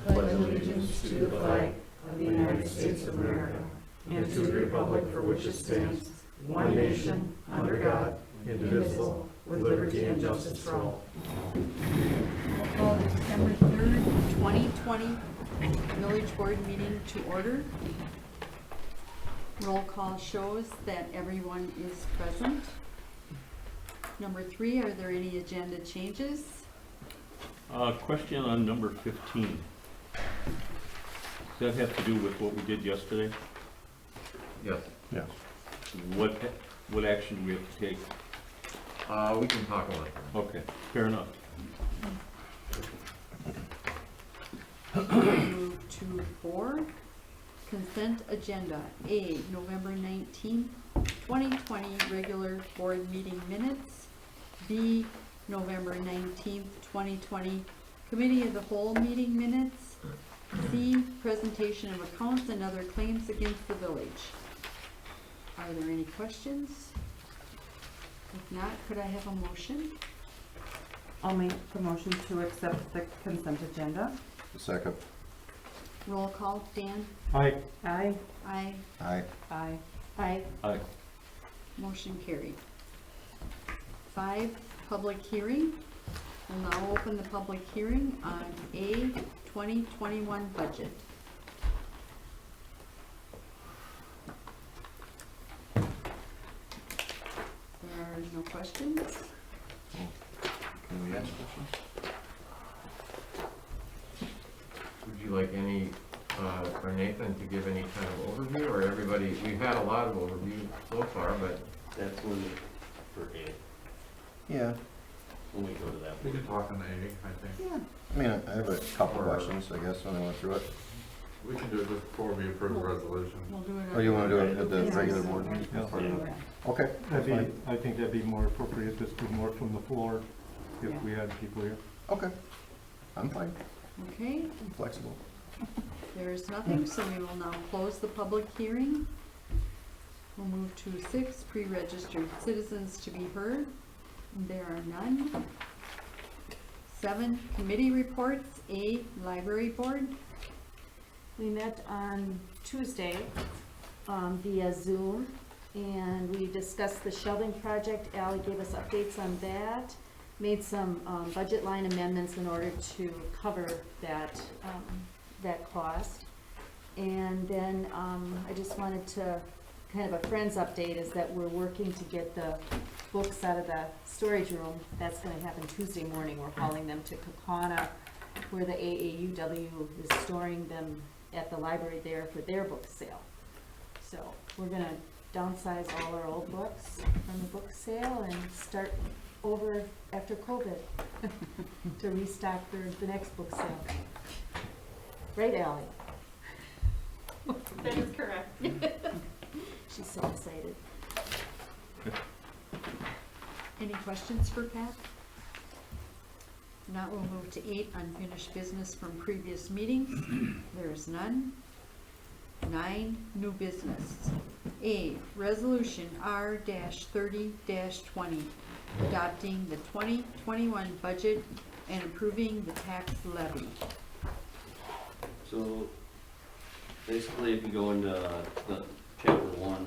pledge allegiance to the flag of the United States of America and to the republic for which it stands, one nation, under God, indivisible, with liberty and justice for all. Call the December 3rd, 2020 Village Board meeting to order. Roll call shows that everyone is present. Number 3, are there any agenda changes? Question on number 15. Does that have to do with what we did yesterday? Yes. Yes. What action do we have to take? We can talk about it. Okay, fair enough. Move to 4, consent agenda. A, November 19th, 2020 regular board meeting minutes. B, November 19th, 2020 committee of the whole meeting minutes. C, presentation of accounts and other claims against the village. Are there any questions? If not, could I have a motion? I'll make the motion to accept the consent agenda. Second. Roll call, Dan? Aye. Aye. Aye. Aye. Aye. Aye. Aye. Motion carried. 5, public hearing. We'll now open the public hearing on A 2021 budget. There are no questions. Can we ask questions? Would you like any, or Nathan to give any kind of overview, or everybody, we've had a lot of overview so far, but That's when, for A, Yeah. when we go to that. We can talk on A, I think. Yeah. I mean, I have a couple questions, I guess, when I went through it. We can do it just before we approve the resolution. We'll do it. Oh, you wanna do it at the Yes. regular board meeting? Yeah. Okay, that's fine. I think that'd be more appropriate, just do more from the floor if Yeah. we had people here. Okay. I'm fine. Okay, I'm flexible. there is nothing, so we will now close the public hearing. We'll move to 6, pre-registered citizens to be heard. There are none. 7, committee reports. A, library board. We met on Tuesday via Zoom, and we discussed the shelving project. Ally gave us updates on that, made some budget line amendments in order to cover that, that cost. And then I just wanted to, kind of a friends update is that we're working to get the books out of the storage room. That's gonna happen Tuesday morning. We're hauling them to Kakana, where the AAUW is storing them at the library there for their book sale. So we're gonna downsize all our old books from the book sale and start over after COVID to restock for the next book sale. Right, Ally? That is correct. She's so excited. Any questions for Pat? If not, we'll move to 8, unfinished business from previous meetings. There is none. 9, new business. A, resolution R-30-20, adopting the 2021 budget and approving the tax levy. So basically, if you go into the chapter 1,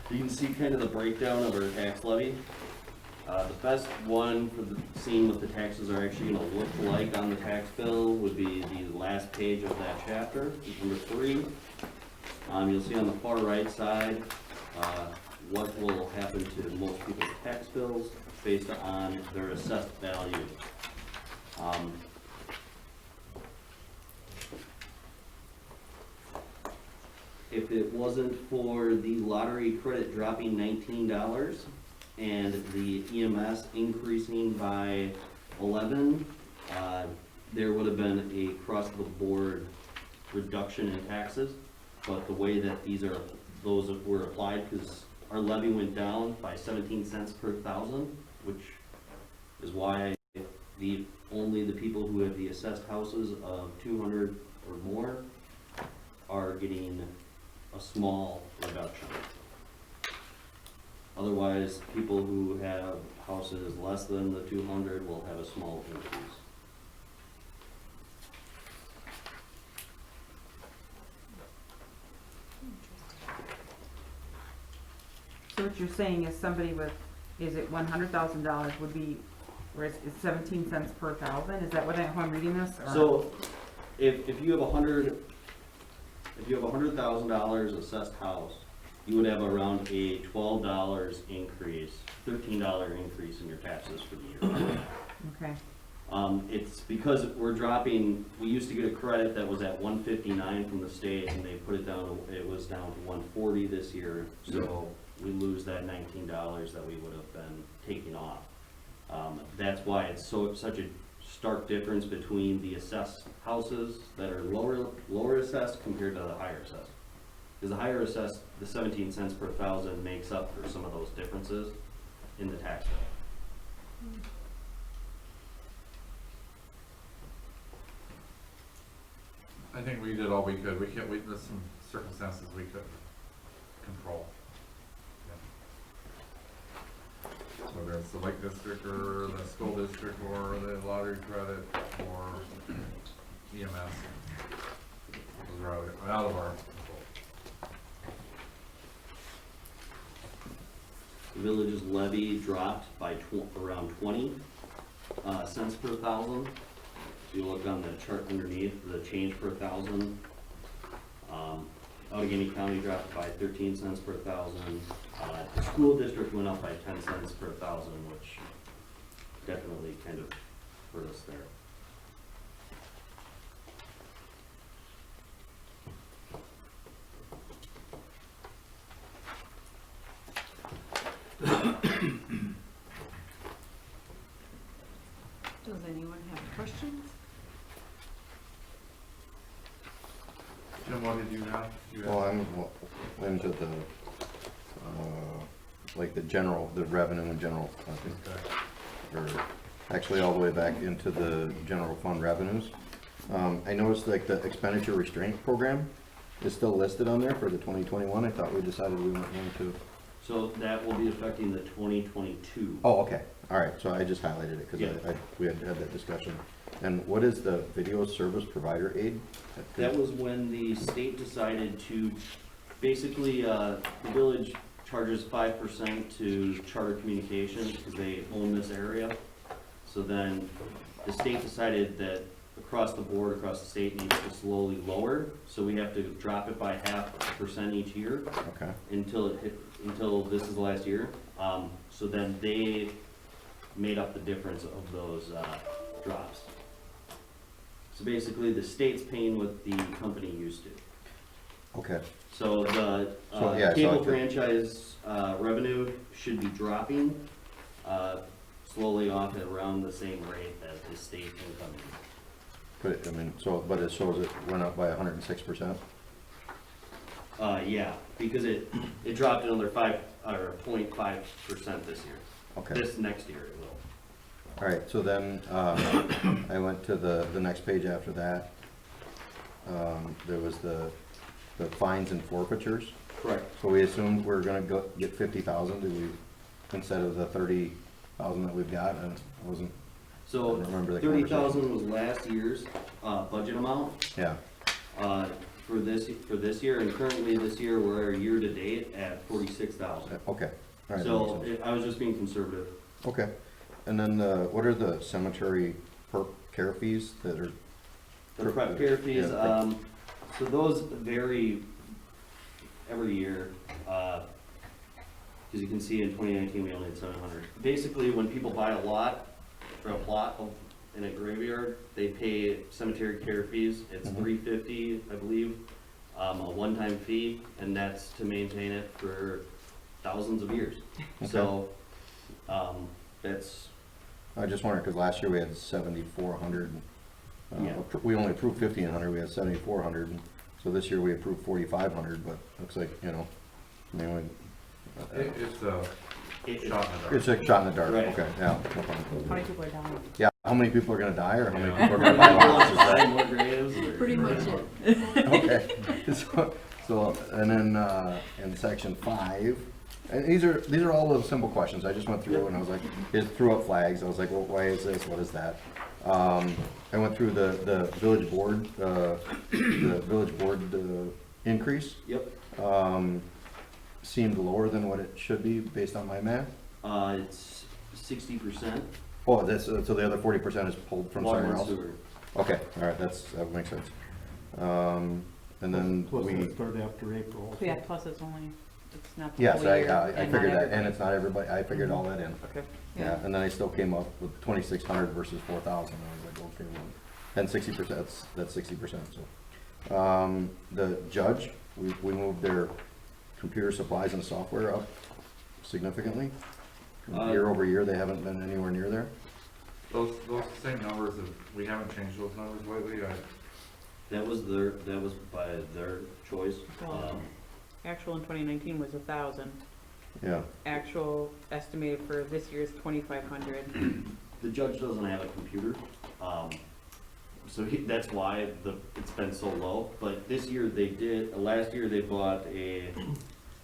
you can see kind of the breakdown of our tax levy. The best one for the seeing what the taxes are actually going to look like on the tax bill would be the last page of that chapter, number 3. You'll see on the far right side what will happen to most people's tax bills based on their assessed value. If it wasn't for the lottery credit dropping $19 and the EMS increasing by 11, there would have been a across-the-board reduction in taxes. But the way that those were applied, because our levy went down by 17 cents per thousand, which is why only the people who have the assessed houses of 200 or more are getting a small reduction. Otherwise, people who have houses less than the 200 will have a small increase. what you're saying is somebody with, is it $100,000 would be, or it's 17 cents per thousand? Is that how I'm reading this? Or- So, if you have $100,000 assessed house, you would have around a $12 increase, $13 increase in your taxes for the year. Okay, It's because we're dropping, we used to get a credit that was at 159 from the state, and they put it down, it was down to 140 this year, so we lose that $19 that we would have been taking off. That's why it's such a stark difference between the assessed houses that are lower assessed compared to the higher assessed. Because the higher assessed, the 17 cents per thousand makes up for some of those differences in the tax bill. I think we did all we could. There's some circumstances we couldn't control. Yeah. Whether it's the Lake District or the school district or the lottery credit or EMS. Those are out of our control. The village's levy dropped by around 20 cents per thousand. If you look on the chart underneath, the change per thousand, Allegheny County dropped by 13 cents per thousand. The school district went up by 10 cents per thousand, which definitely kind of hurt us there. Does anyone have questions? Jim, what did you have? Well, I'm into the, like the revenue and general, or actually all the way back into the general fund revenues. I noticed like the expenditure restraint program is still listed on there for the 2021. I thought we decided we weren't going to. So that will be affecting the 2022. Oh, okay. All right. So I just highlighted it because Yeah. we had that discussion. And what is the video service provider aid? That was when the state decided to, basically, the village charges 5% to Charter Communications because they own this area. So then the state decided that across the board, across the state, needs to slowly lower. So we have to drop it by 0.5% each year Okay. until this is the last year. So then they made up the difference of those drops. So basically, the state's paying what the company used to. Okay. So the So cable I- franchise revenue should be dropping slowly off at around the same rate as the state income. But I mean, but it shows it went up by 106%. Yeah, because it dropped another 0.5% this year. Okay. This next year it will. All right, so then, I went to the next page after that. There was the fines and forfeitures. Correct. So we assumed we're gonna get 50,000, did we, instead of the 30,000 that we've got, and I wasn't, So I remember the 30,000 was last year's budget amount. yeah, For this year, and currently this year, we're year to date at 46,000. okay. All right, that So makes sense. I was just being conservative. Okay, and then what are the cemetery perk care fees that are? The prep care fees, Yeah. so those vary every year. As you can see, in 2019, we only had 700. Basically, when people buy a lot, or a plot in a graveyard, they pay cemetery care fees. It's Mhm. $350, I believe, a one-time fee, and that's to maintain it for thousands of years. Okay. So, that's, I just wondered, because last year we had 7,400. Yeah. We only approved 1,500, we had 7,400, so this year we approved 4,500, but looks like, I mean, It's a it- shot in the dark. it's a shot in the dark, Right. okay, yeah. no how problem. many people are down? Yeah, how many people are gonna die, or how many Yeah. people are People gonna buy want to lots? buy more graves, or- Pretty much it. Okay, so, and then, in section 5, and these are all little simple questions, I just went through and I was like, it threw up flags, I was like, well, why is this, what is that? I went through the village board, increase. Yep. seemed lower than what it should be based on my math. It's 60% Oh, that's, so the other 40% is pulled from water somewhere and else? sewer. Okay, all right, that makes sense. And then Plus we, it started after April. so- Yeah, plus it's only, it's not the yes, whole year. I and not figured that, and everybody. it's not everybody, I figured all that in. Okay. Yeah, and then I still came up with 2,600 versus 4,000, I was like, okay, well, and 60%, that's 60%, so. The judge, we moved their computer supplies and software up significantly. Year over year, they haven't been anywhere near there. Those same numbers, we haven't changed those numbers lately, That was by their choice. Well, Actual in 2019 was 1,000. Yeah, Actual estimated for this year is 2,500. The judge doesn't have a computer, so that's why it's been so low. But this year they did, last year they bought a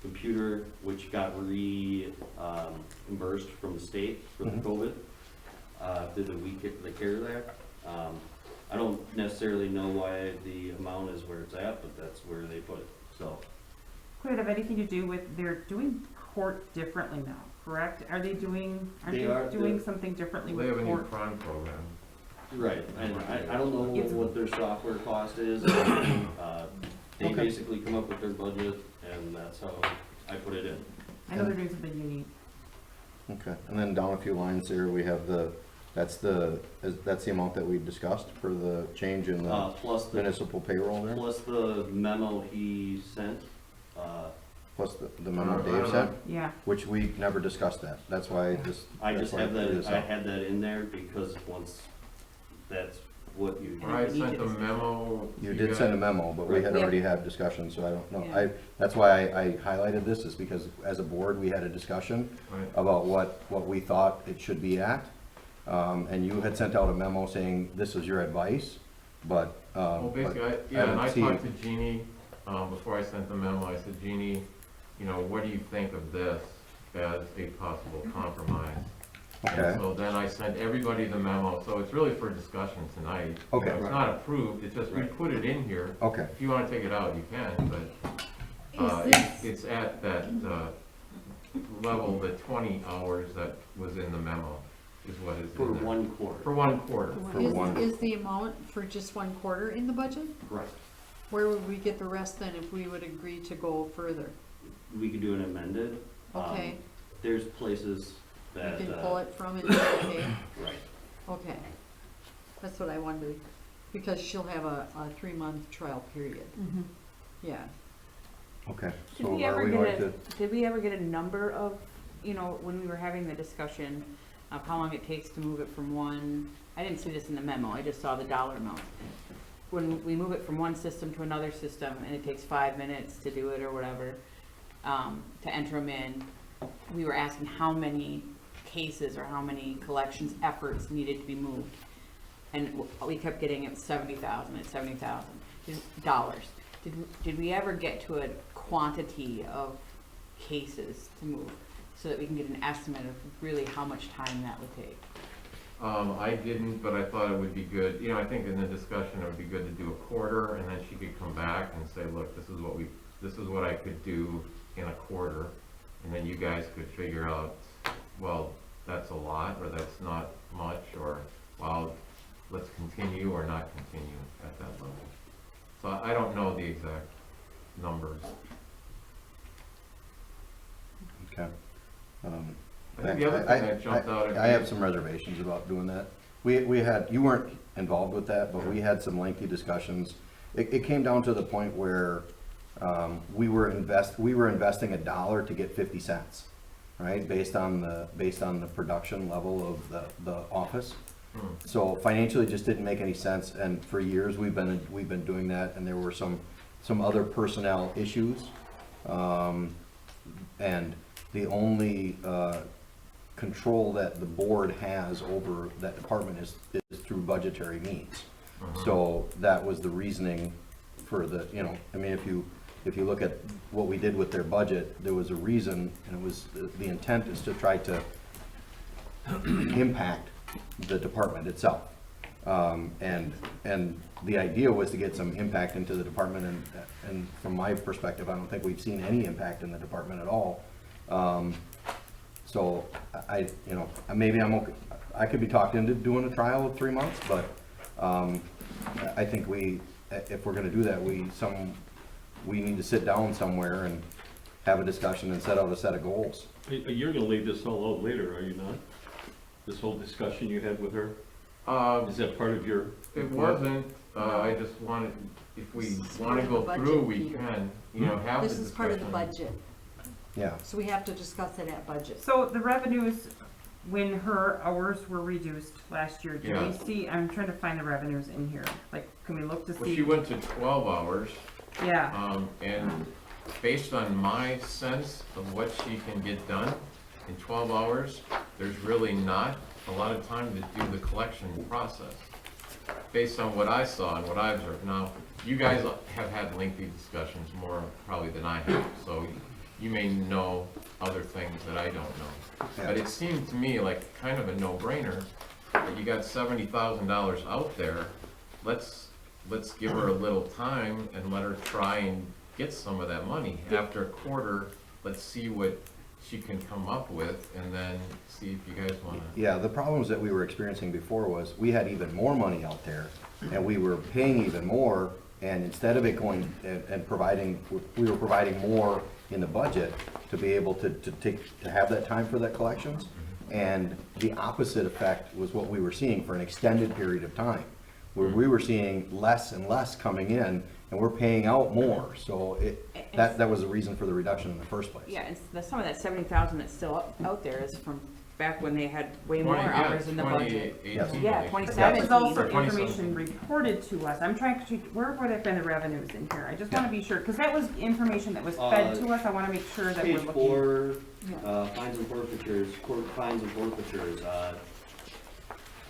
computer which got reimbursed from the state for the Mhm. COVID, through the CARES Act. I don't necessarily know why the amount is where it's at, but that's where they put it, so. Could it have anything to do with, they're doing court differently now, correct? Aren't They they are, doing the- something differently They have a with new court? fund program. Right, and I don't know It's- what their software cost is. They Okay. basically come up with their budget, and that's how I put it in. I know they're doing something unique. okay, and then down a few lines here, we have that's the amount that we discussed for the change in the Plus municipal payroll there, plus the memo he sent. plus the memo I Dave don't sent, know. Yeah. which we never discussed that, that's why this. I that's just why have figured that, this I out. had that in there because once that's what you. I we need sent to a memo. You to did guys. send a memo, but we had Right. already had discussion, so I don't know. Yeah. That's why I highlighted this, is because as a board, we had a discussion Right. about what we thought it should be at. And you had sent out a memo saying this is your advice, but, Well, basically, and don't I see- talked to Jeannie, before I sent the memo, I said, Jeannie, you know, what do you think of this as a possible compromise? And Okay. so then I sent everybody the memo, so it's really for discussion tonight. You Okay. know, It's not approved, it's just, we Right. put it in here. okay, If you wanna take it out, you can, but, Is this, it's at that, level, the 20 hours that was in the memo is what is For in there. one quarter. For 1 quarter. For one. is the amount for just one quarter in the budget? Right. Where would we get the rest then if we would agree to go further? We could do an amended. Okay, There's places we that. can pull it from and say, okay, Right. okay. That's what I wondered, because she'll have a 3-month trial period, Mhm. yeah. okay. Did So we are ever we get going a, to, did we ever get a number of, you know, when we were having the discussion of how long it takes to move it from one, I didn't see this in the memo, I just saw the dollar amount. When we move it from one system to another system and it takes 5 minutes to do it or whatever, to enter them in, we were asking how many cases or how many collections efforts needed to be moved. And we kept getting it 70,000, it's 70,000 dollars. Did we ever get to a quantity of cases to move so that we can get an estimate of really how much time that would take? I didn't, but I thought it would be good, you know, I think in the discussion, it would be good to do a quarter, and then she could come back and say, look, this is what I could do in a quarter, and then you guys could figure out, well, that's a lot, or that's not much, or, well, let's continue or not continue at that level. So I don't know the exact numbers. okay. I think the other thing that jumped out at me. I have some reservations about doing that. We had, you weren't involved with that, but we had some lengthy discussions. It came down to the point where we were investing $1 to get 50 cents, right? Based on the production level of the office. So financially, it just didn't make any sense, and for years, we've been doing that, and there were some other personnel issues. And the only control that the board has over that department is through budgetary means. So that was the reasoning for the, you know, I mean, if you look at what we did with their budget, there was a reason, and it was, the intent is to try to impact the department itself. And the idea was to get some impact into the department, and from my perspective, I don't think we've seen any impact in the department at all. So you know, maybe I'm okay, I could be talked into doing a trial of 3 months, but I think if we're gonna do that, we need to sit down somewhere and have a discussion and set out a set of goals. You're gonna leave this all out later, are you not? This whole discussion you had with her? Is that part of your? It wasn't, I just wanted, if we This is wanna part of the go through, budget, we Peter. can, you know, have the This discussion. is part of the budget, Yeah, so we have to discuss it at budget. So the revenues, when her hours were reduced last year, do Yeah. we see, I'm trying to find the revenues in here, like, can we look to Well, see? she went to 12 hours, Yeah, and based on my sense of what she can get done in 12 hours, there's really not a lot of time to do the collection process, based on what I saw and what I observed. Now, you guys have had lengthy discussions, more probably than I have, so you may know other things that I don't know. But it seemed to me like kind of a no-brainer, that you got $70,000 out there, let's give her a little time and let her try and get some of that money. After a quarter, let's see what she can come up with, and then see if you guys wanna. yeah, the problems that we were experiencing before was, we had even more money out there, and we were paying even more, and instead of it going and providing, we were providing more in the budget to be able to have that time for that collections. And the opposite effect was what we were seeing for an extended period of time, where we were seeing less and less coming in, and we're paying out more. So that was the reason for the reduction in the first place. Yeah, and some of that 70,000 that's still out there is from back when they had way more 20, yeah, hours in the budget. 2018, Yeah, like- 27. that was also Or 20 information something. reported to us, I'm trying to, where would have been the revenues in here? I just wanna be sure, cause that was information that was fed to us, I wanna make sure that we're Page looking. 4, fines and forfeitures, court fines and forfeitures,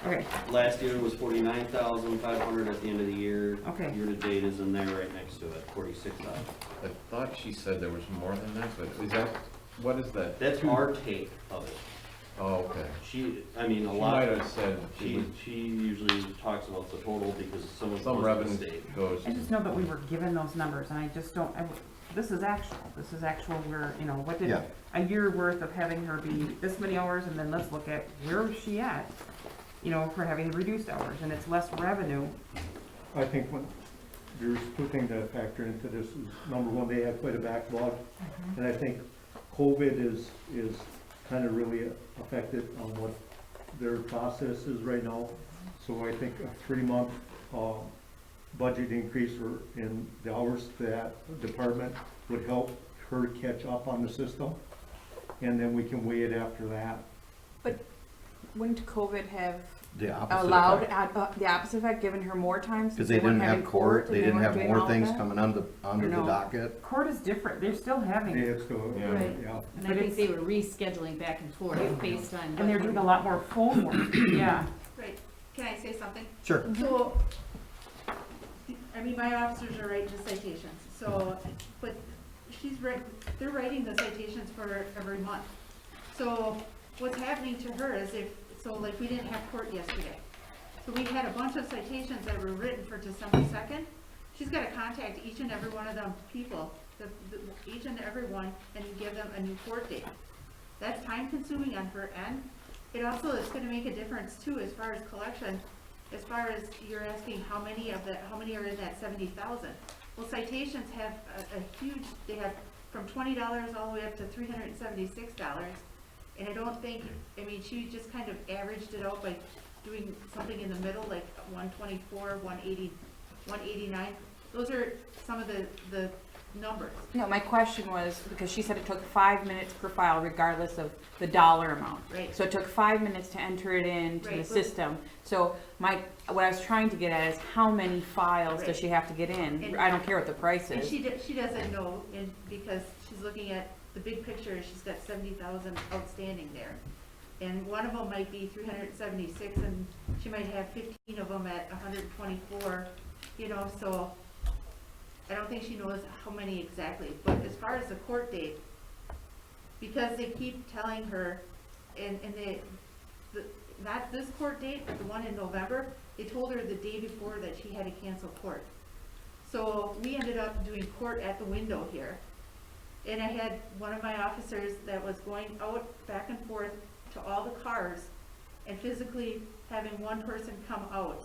Okay, last year was 49,500 at the end of the year. Okay. Year to date is in there right next to it, 46,000. I thought she said there was more than that, but is that, what is that? That's our take of it. Oh, okay. She She might have said it She usually talks about the total because some of was, some the revenue state. goes. I just know that we were given those numbers, and I just don't, this is actual, where, you know, what did, Yeah. a year worth of having her be this many hours, and then let's look at where is she at? You know, for having reduced hours, and it's less revenue. I think there's two things that factor into this. Is number one, they have quite a backlog, and I think COVID is kind of really affected on what their process is right now. So I think a 3-month budget increase in the hours for that department would help her catch up on the system, and then we can weigh it after that. Wouldn't COVID have The opposite allowed, effect. the opposite effect, given her more time? Because since they didn't weren't having have court, and they didn't weren't have doing more all of things that? coming onto the No. docket. Court is different, they're still having, It's still, Yeah. Right. yeah. And But I think it's- they were rescheduling back and forth based on. and they're doing a lot more phone work, yeah. Right, can I say something? Sure. So, I mean, my officers are writing the citations, so, but they're writing the citations for every month. So what's happening to her is like we didn't have court yesterday. So we had a bunch of citations that were written for December 2nd. She's gotta contact each and every one of them people, each and every one, and give them a new court date. That's time consuming on her end. It also is gonna make a difference too, as far as collection, as far as you're asking how many are in that 70,000. Well, citations have a huge, they have from $20 all the way up to $376. And I don't think, I mean, she just kind of averaged it out by doing something in the middle, like 124, 180, 189. Those are some of the numbers. No, my question was, because she said it took 5 minutes per file regardless of the dollar amount. Right. So it took 5 minutes to enter it into the Right. system. So what I was trying to get at is how many files Right. does she have to get in? And- I don't care what the price And is. she doesn't know, because she's looking at the big picture, she's got 70,000 outstanding there. And one of them might be 376, and she might have 15 of them at 124, you know, so I don't think she knows how many exactly. But as far as the court date, because they keep telling her, and not this court date, but the one in November, they told her the day before that she had to cancel court. So we ended up doing court at the window here. And I had one of my officers that was going out back and forth to all the cars and physically having one person come out.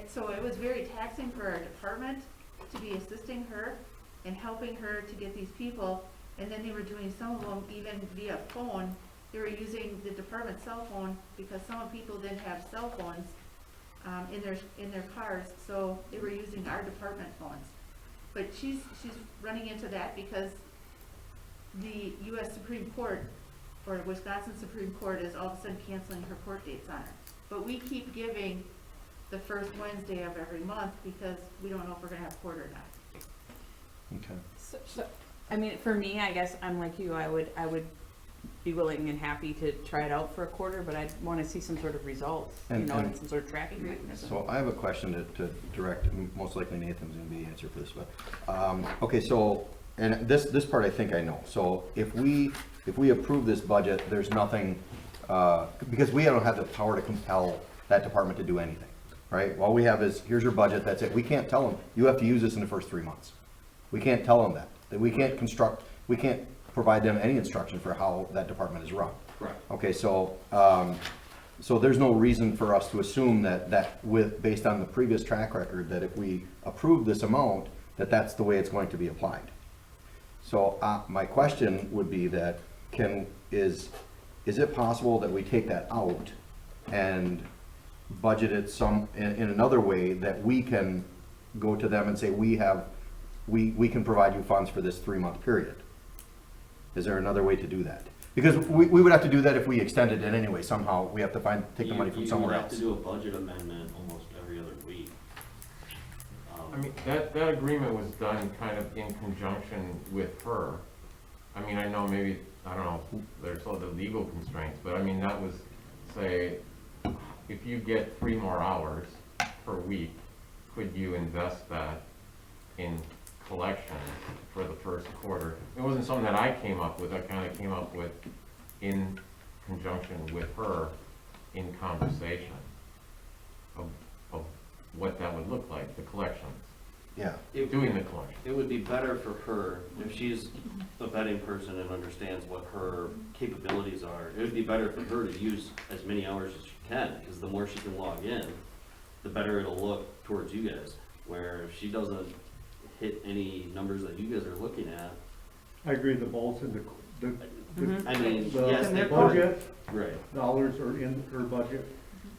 So it was very taxing for our department to be assisting her and helping her to get these people. And then they were doing some of them even via phone. They were using the department cell phone because some people didn't have cell phones in their cars, so they were using our department phones. But she's running into that because the U.S. Supreme Court or Wisconsin Supreme Court is all of a sudden canceling her court dates on her. But we keep giving the first Wednesday of every month because we don't know if we're gonna have court or not. Okay. So, I mean, for me, I guess I'm like you, I would be willing and happy to try it out for a quarter, but I'd wanna see some sort of results, And some sort of tracking mechanism. So I have a question to direct, most likely Nathan's gonna be the answer for this, but, okay, so, and this part I think I know. So if we approve this budget, there's nothing, because we don't have the power to compel that department to do anything, right? All we have is, here's your budget, that's it. We can't tell them, you have to use this in the first 3 months. We can't tell them that we can't we can't provide them any instruction for how that department is run. Correct. Okay, so, so there's no reason for us to assume that based on the previous track record, that if we approve this amount, that's the way it's going to be applied. So, my question would be that, is it possible that we take that out and budget it in another way that we can go to them and say, we can provide you funds for this 3-month period? Is there another way to do that? Because we would have to do that if we extended it anyway. Somehow we have to take the money from somewhere else. You would have to do a budget amendment almost every other week. I mean, that agreement was done kind of in conjunction with her. I mean, I know maybe, I don't know, there's all the legal constraints, but I mean, that was, say, if you get 3 more hours per week, could you invest that in collection for the first quarter? It wasn't something that I came up with. I kind of came up with in conjunction with her in conversation of what that would look like, the collections. Yeah. Doing the collection. It would be better for her, if she's a vetting person and understands what her capabilities are, it would be better for her to use as many hours as she can, because the more she can log in, the better it'll look towards you guys. Where if she doesn't hit any numbers that you guys are looking at. I agree, the balls in I mean, the yes, they budget, right. dollars are in her budget,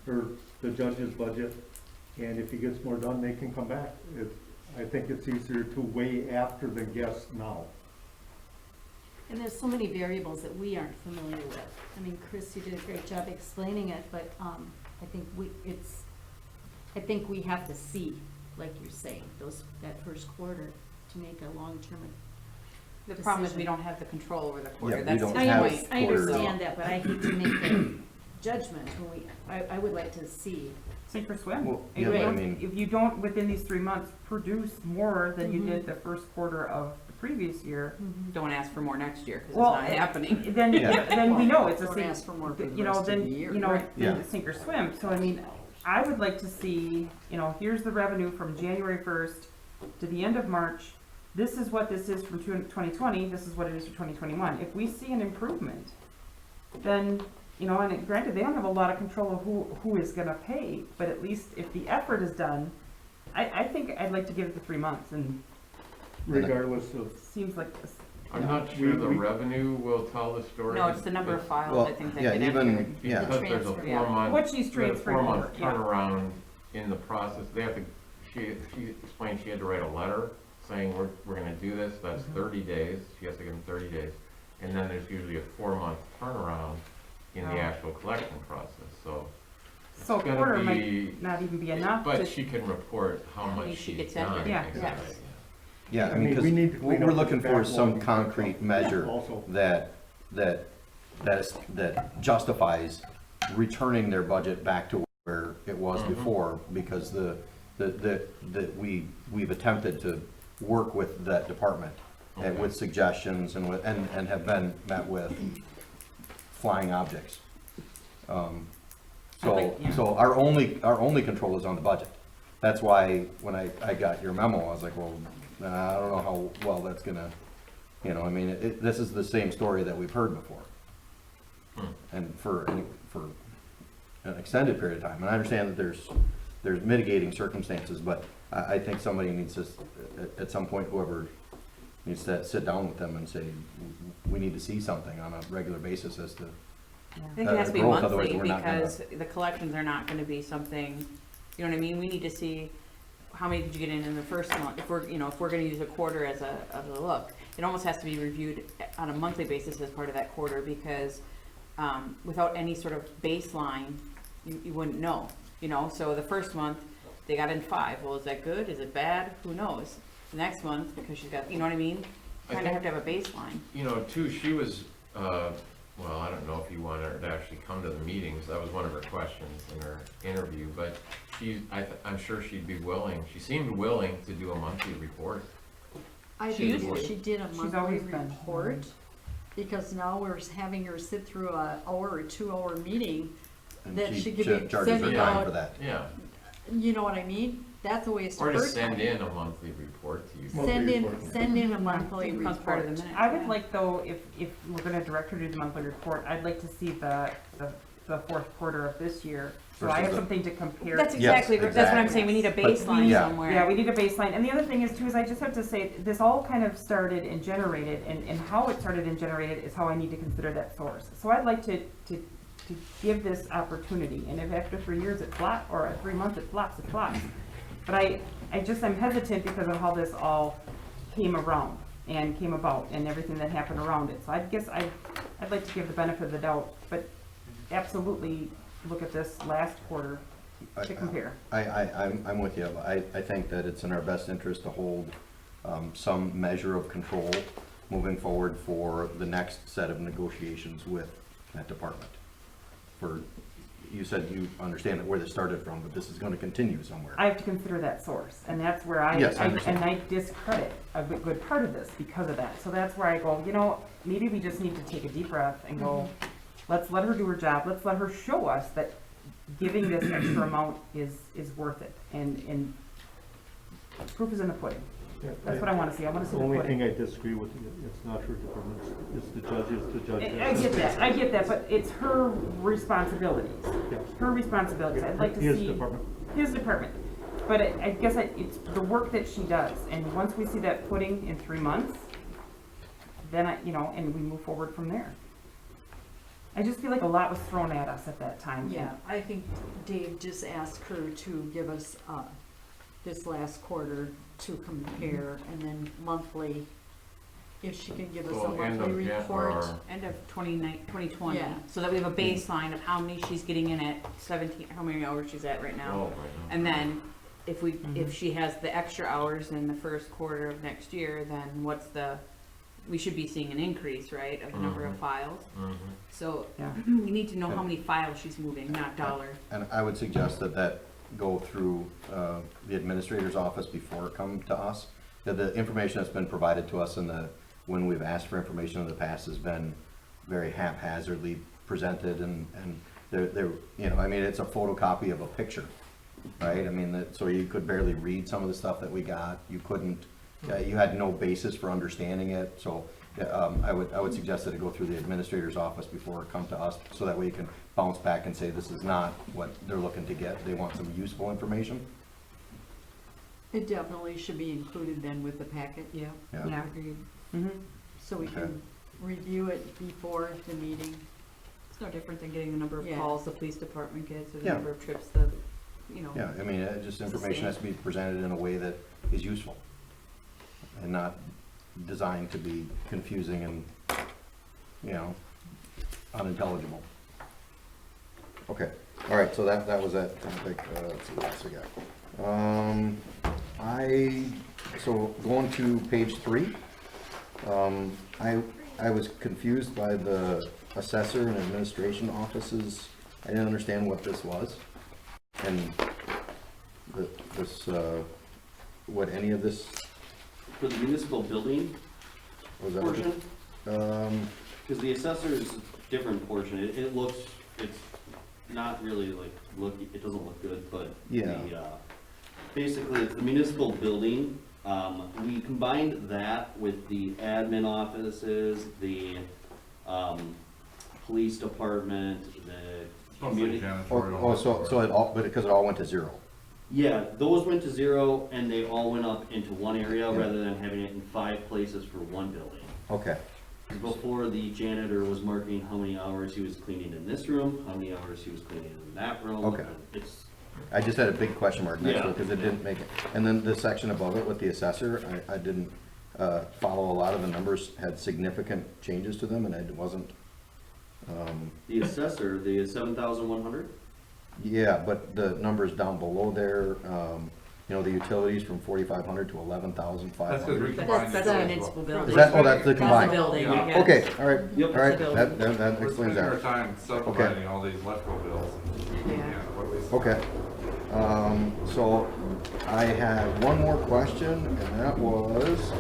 or the judge's budget, and if he gets more done, they can come back. I think it's easier to weigh after than guess now. And there's so many variables that we aren't familiar with. I mean, Chris, you did a great job explaining it, but I think we have to see, like you're saying, that first quarter to make a long-term The problem is we decision. don't have the control over the quarter. we That's don't the I have point. understand that, but I hate to make the judgment when I would like to see. Sink or swim. Well, If yeah, you but I don't- mean- If you don't, within these 3 months, produce more than you Mhm. did the first quarter of the previous year, Don't ask for more next year, because it's well, not happening. then, Yeah. then we know it's a Don't sink, ask for more for the you know, rest of then, the year. you know, Right. then Yeah. it's sink or swim. So I mean, I would like to see, you know, here's the revenue from January 1st to the end of March. This is what this is from 2020, this is what it is for 2021. If we see an improvement, then, you know, and granted, they don't have a lot of control of who is gonna pay, but at least if the effort is done, I think I'd like to give it the 3 months, and Regardless of, seems like this. I'm not sure the we- revenue will tell the story. No, it's the number of files, Well, I think, that yeah, get even- entered. yeah. Because there's a transfer, 4-month. What she's transferring over, 4-month yeah. turnaround in the process. They have to, she explained she had to write a letter saying, we're gonna do this, that's 30 days, she has to give them 30 days. And then there's usually a 4-month turnaround in the Oh. actual collection process, so. So a it's gonna quarter be- might not even be enough But to, she can report how many much she she's gets done. entered. Yeah, Exactly, yes. Yeah, I I mean, mean, because we need to what clean we're up looking the for is some backlog concrete measure also. that justifies returning their budget back to where it was Mhm. before, because we've attempted to work with that department and Okay. with suggestions and have been met with flying objects. So, yeah. so our only control is on the budget. That's why when I got your memo, I was like, well, I don't know how well that's gonna, you know, I mean, this is the same story that we've heard before. And for an extended period of time, and I understand that there's mitigating circumstances, but I think somebody needs to, at some point, whoever needs to sit down with them and say, we need to see something on a regular basis as to, I think it has to be growth, otherwise monthly we're not gonna- because the collections are not gonna be something, you know what I mean? We need to see how many did you get in the first month? If we're, you know, if we're gonna use a quarter as a look, it almost has to be reviewed on a monthly basis as part of that quarter because without any sort of baseline, you wouldn't know, you know? So the first month, they got in 5. Well, is that good? Is it bad? Who knows? The next month, because she's got, you know what I mean? I Kind of think- have to have a baseline. You know, too, she was, well, I don't know if you want her to actually come to the meetings, that was one of her questions in her interview, but I'm sure she'd be willing, she seemed willing to do a monthly report. I She think if she did a She's monthly always been. report, because now we're having her sit through a hour or 2 hour meeting, and that she she could be charges her sending time out, for that. Yeah, you know what I mean? That's a waste of or her to send time. in a monthly report to you. Send in a monthly Becomes part of the report. minute. I would like though, if we're gonna direct her to do the monthly report, I'd like to see the fourth quarter of this year. So I Versus have the- something to compare. That's Yes, exactly, that's what I'm exactly. saying. We need a But- baseline yeah. somewhere. Yeah, we need a baseline. And the other thing is too, is I just have to say, this all kind of started and generated, and how it started and generated is how I need to consider that source. So I'd like to give this opportunity, and if after 3 years it flops, or at 3 months it flops, it flops. But I'm hesitant because of how this all came around and came about and everything that happened around it. So I guess I'd like to give the benefit of the doubt, but absolutely look at this last quarter to compare. I'm with you. I think that it's in our best interest to hold some measure of control moving forward for the next set of negotiations with that department. You said you understand that where this started from, but this is going to continue somewhere. I have to consider that source, and that's where I Yes, I understand. and I discredit a good part of this because of that. So that's where I go, you know, maybe we just need to take a deep breath and go, let's let her do her job. Let's let her show us that giving this extra amount is worth it. And proof is in the pudding. That's what I want to see. I want to see The the only pudding. thing I disagree with, it's not her department, it's the judges. I get that, but it's her responsibilities. Yes. Her responsibilities. I'd like to His see. department. His department. But I guess it's the work that she does, and once we see that pudding in 3 months, then and we move forward from there. I just feel like a lot was thrown at us at that time. Yeah, I think Dave just asked her to give us, this last quarter to compare, and then monthly, if she can give us a So end monthly of report. End of 2020, Yeah. so that we have a baseline of how many she's getting in at 17, how many hours she's at right now. Oh, right now. And then if she has the extra hours in the first quarter of next year, then we should be seeing an increase, right, of the number of files. Mhm. So Yeah. we need to know how many files she's moving, not dollars. And I would suggest that go through the administrator's office before it come to us. The information that's been provided to us when we've asked for information in the past has been very haphazardly presented, and they're I mean, it's a photocopy of a picture, right? I mean, so you could barely read some of the stuff that we got. You couldn't, you had no basis for understanding it. So I would suggest that it go through the administrator's office before it come to us, so that way you can bounce back and say, this is not what they're looking to get. They want some useful information. It definitely should be included then with the packet, yeah. Yeah. Agreed. Mm-hmm. So we Okay. can review it before the meeting. It's no different than getting the number of Yeah. calls the police department gets, or the Yeah. number of trips Yeah, I mean, just information has to be presented in a way that is useful and not designed to be confusing and, unintelligible. Okay, all right, so that was that topic. Let's see what else we got. So going to page 3, I was confused by the assessor and administration offices. I didn't understand what this was. And what any of this For the municipal building was that? portion, because the assessor is a different portion, it's not really like it doesn't look good, but Yeah. basically it's the municipal building. We combined that with the admin offices, the, police department, the Mostly community. janitorial. So it all, but because it all went to zero. Yeah, those went to zero and they all went up into one area Yeah. rather than having it in 5 places for one building. Okay, Before, the janitor was marking how many hours he was cleaning in this room, how many hours he was cleaning in that room. Okay. and It's, I just had a big question mark next to Yeah. it because it didn't make it. And then the section above it with the assessor, I didn't follow a lot of the numbers, had significant changes to them and it wasn't, the assessor, the 7,100. yeah, but the numbers down below there, you know, the utilities from 4,500 to That's 11,500. because we combined. That's the the two as municipal well. building. Is that, oh, that's the That's the combined? building, Yeah. yeah. Okay, all right, Yep. all right, That's the that We're explains spending our that. time subdividing all these electrical bills and, Yeah. yeah, what we. Okay. So I had one more question, and that was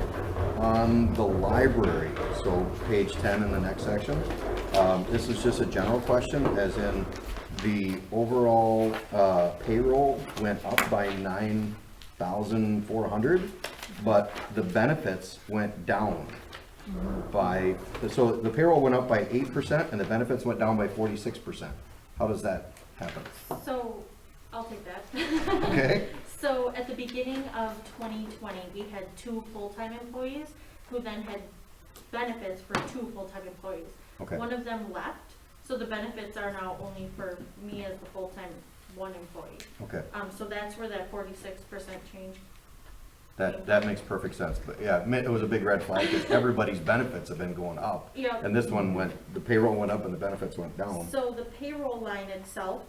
on the library, so page 10 in the next section. This is just a general question, as in the overall payroll went up by 9,400, but the benefits went down by, so the payroll went up by 8% and the benefits went down by 46%. How does that happen? So, I'll take that. Okay? So, at the beginning of 2020, we had 2 full-time employees who then had benefits for 2 full-time employees. Okay. One of them left, so the benefits are now only for me as the full-time 1 employee. Okay. So that's where that 46% change. That makes perfect sense, but yeah, it was a big red flag, because everybody's benefits have been going up. Yeah. And this one the payroll went up and the benefits went down. So the payroll line itself,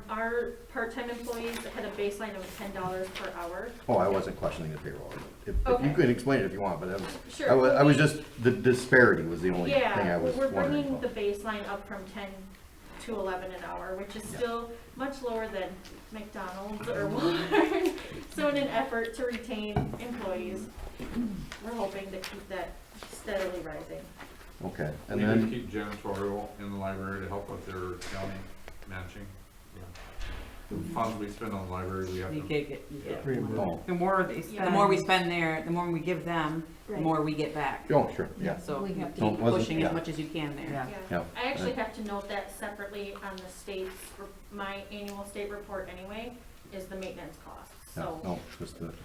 our part-time employees had a baseline of $10 per hour. Oh, I wasn't questioning the payroll. If you Okay. could explain it if you want, but Sure. I was just, the disparity was the only thing I Yeah, was we're wondering bringing the about. baseline up from 10 to 11 an hour, which is still much lower than McDonald's or Walmart. So in an effort to retain employees, we're hoping to keep that steadily rising. Okay, We and need then, to keep janitorial in the library to help with their county matching. The funds we spend on the library, we have You to. get, oh, The more they Yeah. spend. the more we spend there, the more we give them, the Right. more we get back. oh, sure, yeah. So We you have to- No, it keep wasn't- pushing yeah. as much as you can there. Yeah. Yeah. I actually have to note that separately on the state's, my annual state report anyway, is the maintenance costs, Yeah, so, no,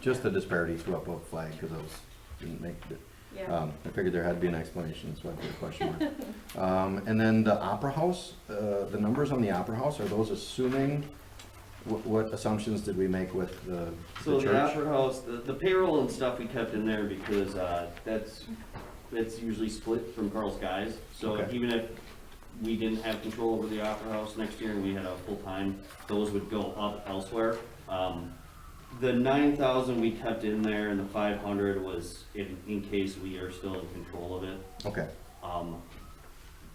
just the disparity threw up a flag, because didn't make it. yeah. I figured there had to be an explanation, so I put a question mark. And then the Opera House, the numbers on the Opera House, are those assuming, what assumptions did we make with the So the church? Opera House, the payroll and stuff we kept in there because, that's usually split from Carl's guys. So Okay. even if we didn't have control over the Opera House next year and we had a full-time, those would go up elsewhere. The 9,000 we kept in there and the 500 was in case we are still in control of it. Okay,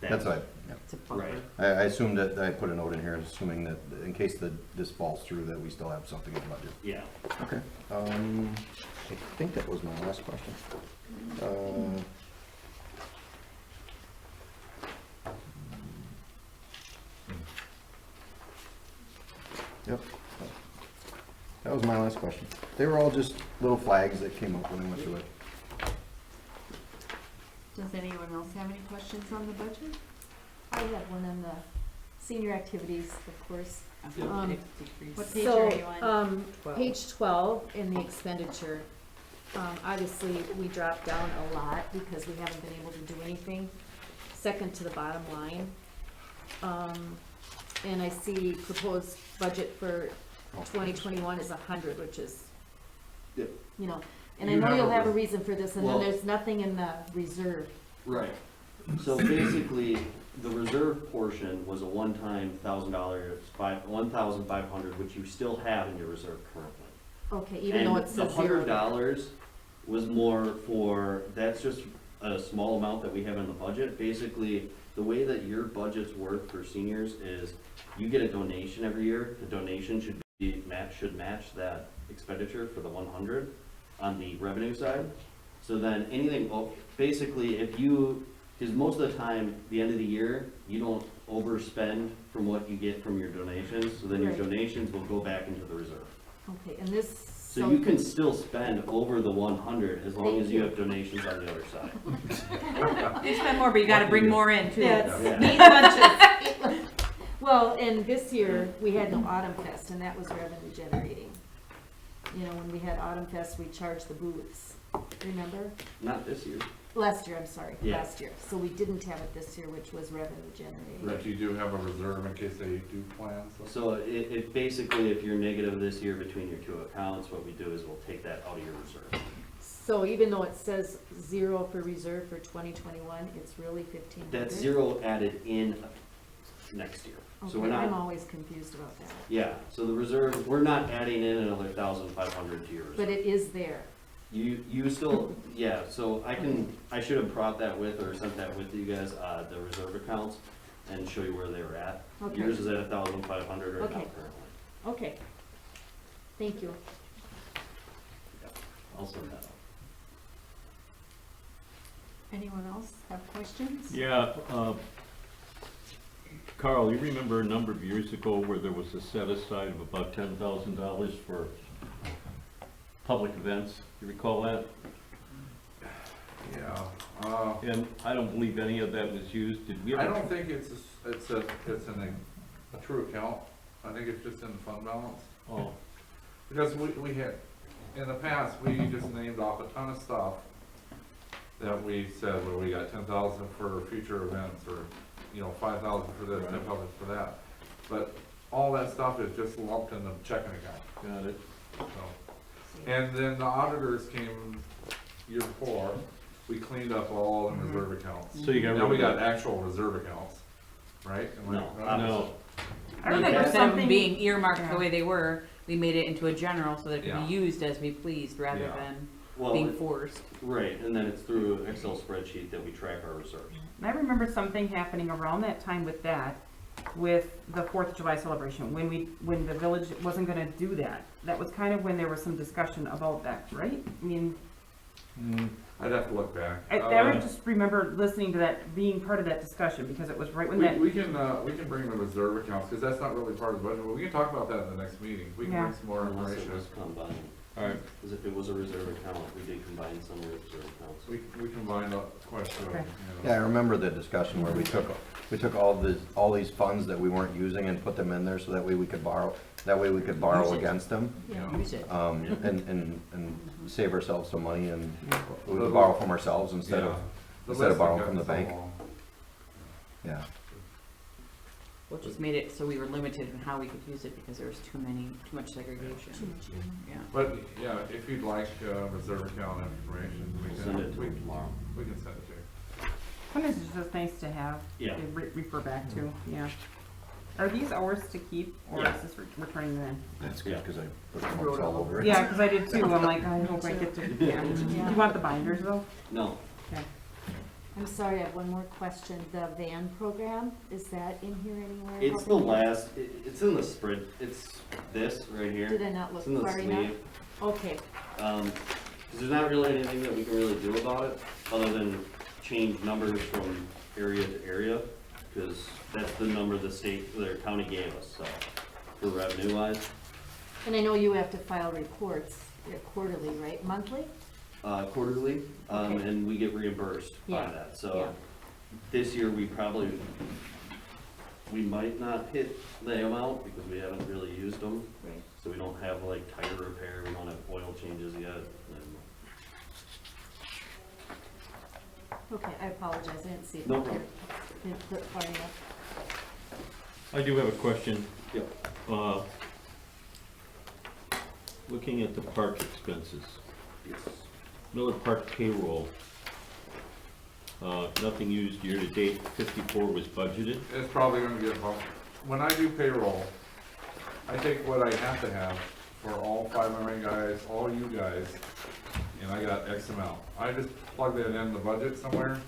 That's that's right, yeah. It's a buffer. Right. I assumed that, I put a note in here, assuming that in case this falls through, that we still have something in the budget. Yeah. Okay, I think that was my last question. Yep, that was my last question. They were all just little flags that came up when I went through it. Does anyone else have any questions on the budget? I have one on the senior activities, of course. Um, What page So, are you on? 12. page 12 in the expenditure, obviously, we dropped down a lot because we haven't been able to do anything. Second to the bottom line. And I see proposed budget for 2021 is 100, which is, Yeah. you know, and I You know have you'll a have a re- reason for this, and then Well- there's nothing in the reserve. Right. So basically, the reserve portion was a one-time $1,000, 1,500, which you still have in your reserve currently. Okay, even though it And says the zero. $100 was more for, that's just a small amount that we have in the budget. Basically, the way that your budgets work for seniors is you get a donation every year. The donation should match that expenditure for the 100 on the revenue side. So then anything, basically, if you Cause most of the time, the end of the year, you don't overspend from what you get from your donations, so then your Right. donations will go back into the reserve. Okay, and this. So you can still spend over the 100 as long Thank as you you. have donations on the other side. You spend more, but you gotta bring more in too. That's Yeah. neat lunches. Well, and this year, we had no Autumn Fest, and that was revenue generating. You know, when we had Autumn Fest, we charged the booths, remember? Not this year. Last year, I'm sorry, Yeah. last year. So we didn't have it this year, which was revenue generating. But you do have a reserve in case they do plans. So it basically, if you're negative this year between your two accounts, what we do is we'll take that out of your reserve. So even though it says 0 for reserve for 2021, it's really 1,500? That's 0 added in next year. So we're Okay, I'm not, always confused about that. yeah, so the reserve, we're not adding in another 1,500 to your reserve. But it is there. You still, yeah, so I should have brought that with or sent that with you guys, the reserve accounts, and show you where they were at. Okay. Yours is at 1,500 right now Okay. currently. Okay. Thank you. I'll send that out. Anyone else have questions? Yeah, Carl, you remember a number of years ago where there was a set aside of about $10,000 for public events? You recall that? Yeah, And I don't believe any of that was used. Did we I ever? don't think it's a true account. I think it's just in fund balance. Oh, Because we had, in the past, we just named off a ton of stuff that we said, well, we got 10,000 for future events, or, 5,000 for this, 10,000 for that. But all that stuff is just lumped in the checking account, got it. so. And then the auditors came year before, we cleaned up all the reserve accounts. So you got Now we rid of got actual reserve accounts, right? Am I No, right? No, I remember Instead of them something. being earmarked Yeah. the way they were, we made it into a general so that it could Yeah. be used as we pleased rather Yeah. than Well, being forced. right, and then it's through an Excel spreadsheet that we track our reserves. And I remember something happening around that time with that, with the 4th of July celebration, when the village wasn't gonna do that. That was kind of when there was some discussion about that, right? I mean, I'd have to look back. I just remember listening to that, being part of that discussion, because it was right when that, We can bring the reserve accounts, because that's not really part of the budget, but we can talk about that in the next meeting. We can Yeah. bring some more Unless it information. was combined, all right. because if it was a reserve account, we did combine some reserve accounts. We combined up quite a few of them, Yeah, I remember the discussion where we took all these funds that we weren't using and put them in there so that way we could borrow Use it. against them. Yeah. Use it. And save ourselves some money, and we would borrow from ourselves instead Yeah. of, The instead of list borrowing got from the so bank. long. Yeah. Which just made it so we were limited in how we could use it because there was too much segregation. Yeah. But, yeah, if you'd like, reserve account information, we We'll send it can, to them tomorrow. we can send it to you. sometimes it's just nice to have, Yeah. to refer back to, yeah. Are these ours to keep, or Yeah. is this returning them in? That's good, because I put the Wrote marks all over it. Yeah, because I did too, I'm like, I hope I get to, yeah. You want the binders though? No, I'm sorry, I have one more question. The van program, is that in here anywhere? it's the helping you? last, it's in the spread, it's this right here. Did I not look It's in the far enough? sleeve. Okay, Because there's not really anything that we can really do about it, other than change numbers from area to area, because that's the number the state, the county gave us, so, for revenue wise. and I know you have to file reports quarterly, right? Monthly? Quarterly, Okay. and we get reimbursed by Yeah, that, yeah. so this year we might not hit the amount because we haven't really used them, Right. so we don't have like tire repair, we don't have oil changes yet. and- Okay, I apologize, I didn't see it. No up here. problem. Didn't put far enough. I do have a question. Yep. Looking at the park expenses, Yes. Miller Park payroll, nothing used year to date, 54 was budgeted. It's probably gonna get bumped. When I do payroll, I take what I have to have for all 5 of my guys, all you guys, and I got X amount. I just plug that in the budget somewhere.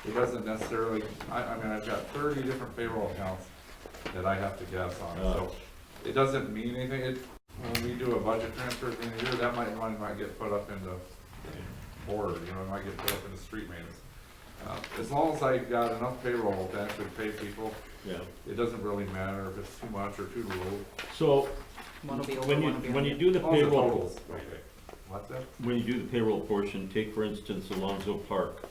It doesn't necessarily, I mean, I've got 30 different payroll accounts that I have to guess on, so it doesn't mean anything. When we do a budget transfer at the end of the year, that money might get put up into border, it might get put up into street maintenance. As long as I got enough payroll to actually pay people, Yeah. it doesn't really matter if it's too much or too little. So, One will be over, when you, one will be when you under. do the As long as the payroll, total's okay. What's that? when you do the payroll portion, take for instance Alonzo Park.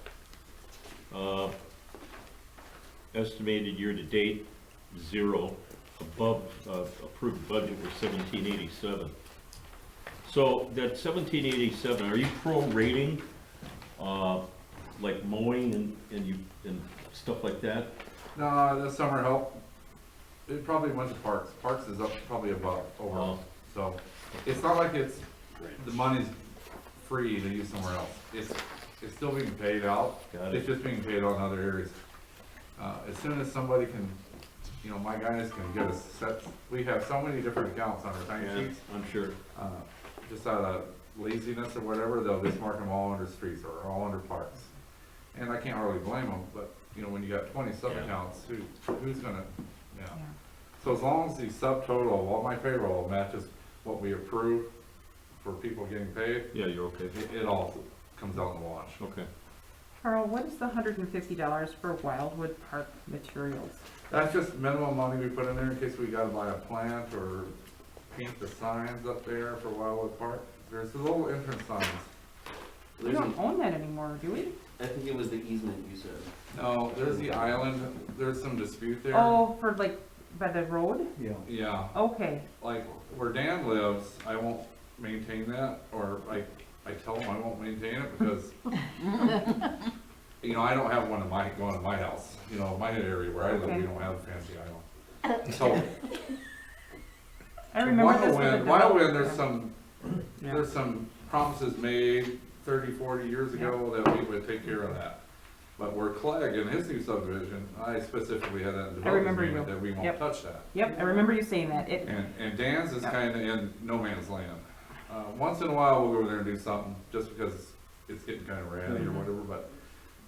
Estimated year-to-date, 0, above, approved budget was 1787. So that 1787, are you prorating, like mowing and stuff like that? No, the summer help, it probably went to Parks. Parks is up probably above, over. Oh. So, it's not like it's, the money's free to use somewhere else. It's still being paid out. Got it. It's just being paid on other areas. As soon as somebody can, you know, my guys can get us set, we have so many different accounts on our time Yeah, sheets. I'm sure. Just out of laziness or whatever, they'll just mark them all under streets or all under parks. And I can't really blame them, but, you know, when you got 20 sub-accounts, who's gonna, yeah. Yeah. So as long as the subtotal, all my payroll matches what we approve for people getting paid, Yeah, you're okay. it all comes out in the wash. Okay. Carl, what is the $150 for Wildwood Park materials? That's just minimum money we put in there in case we gotta buy a plant or paint the signs up there for Wildwood Park. There's the little entrance signs. We don't own that anymore, do we? I think it was the easement you said. No, there's the island, there's some dispute there. Oh, for like, by the road? Yeah. Yeah, Okay, like where Dan lives, I won't maintain that, or I tell him I won't maintain it because, you know, I don't have one in my, going to my house, you know, my area where I live, Okay. we don't have a fancy island. So, I remember this was a Wildwood, development. there's some promises made 30, 40 years ago that we would take care of that. But where Clegg in his new subdivision, I specifically had that in the I remember development agreement you. that we won't Yep. touch that. Yep, I remember you saying that. It, And Dan's is Yep. kinda in no man's land. Once in a while, we'll go over there and do something, just because it's getting kinda ratty or whatever, but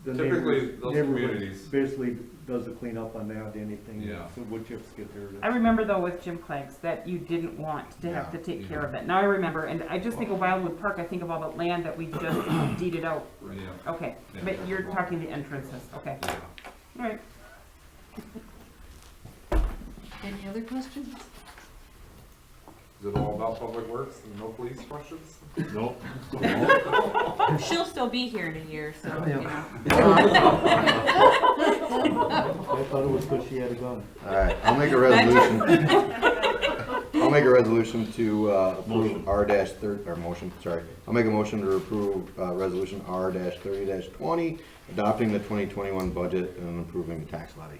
The typically, neighborhood- those neighborhood communities, basically does the cleanup on that, anything, Yeah. so wood chips get there. I remember though with Jim Cleggs that you didn't want to have to Yeah. take care of it. Now I remember, and I just think of Wildwood Park, I think of all the land that we just deeded out. yeah, Okay, Yeah. but you're talking the entrances, okay, yeah. all right. Any other questions? Is it all about public works and no police questions? Nope. She'll still be here in a year, so, you know. I thought it was because she had a gun. Alright, I'll make a resolution. I'll make a resolution to approve Motion. R-30, or motion, sorry. I'll make a motion to approve resolution R-30-20, adopting the 2021 budget and approving the tax levy.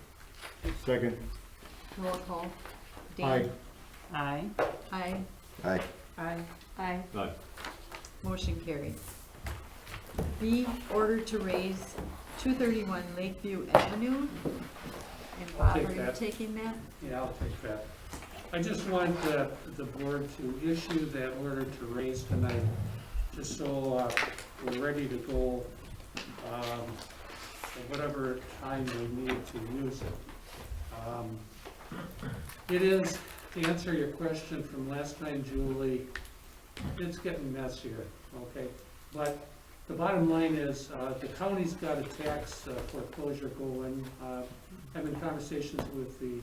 Second. Roll call. Aye. Aye. Aye. Aye. Aye. Aye. Aye. Motion carried. B, order to raise 231 Lakeview Avenue. And Bob, take are you that. taking that? Yeah, I'll take that. I just want the board to issue that order to raise tonight, just so we're ready to go at whatever time we need to use it. It is, to answer your question from last time, Julie, it's getting messier, okay? But the bottom line is, the county's got a tax foreclosure going. Having conversations with the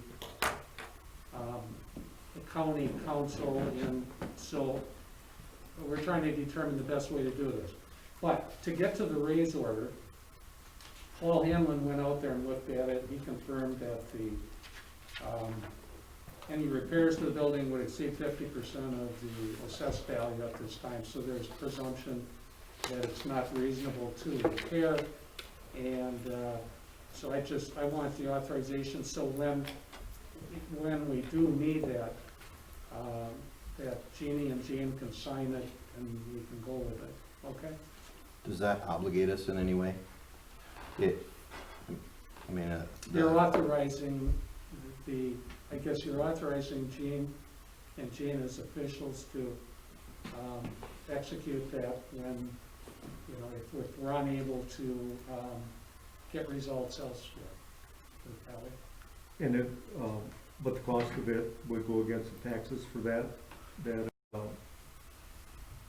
county council, and so we're trying to determine the best way to do this. But to get to the raise order, Paul Hanlon went out there and looked at it. He confirmed that the any repairs to the building would exceed 50% of the assessed value at this time, so there's presumption that it's not reasonable to repair. And so I want the authorization, so when we do need that, that Jeannie and Jane can sign it and we can go with it, okay? Does that obligate us in any way? I mean, You're authorizing I guess you're authorizing Jean and Jane as officials to execute that when, you know, if we're unable to get results elsewhere. And if, but the cost of it would go against the taxes for that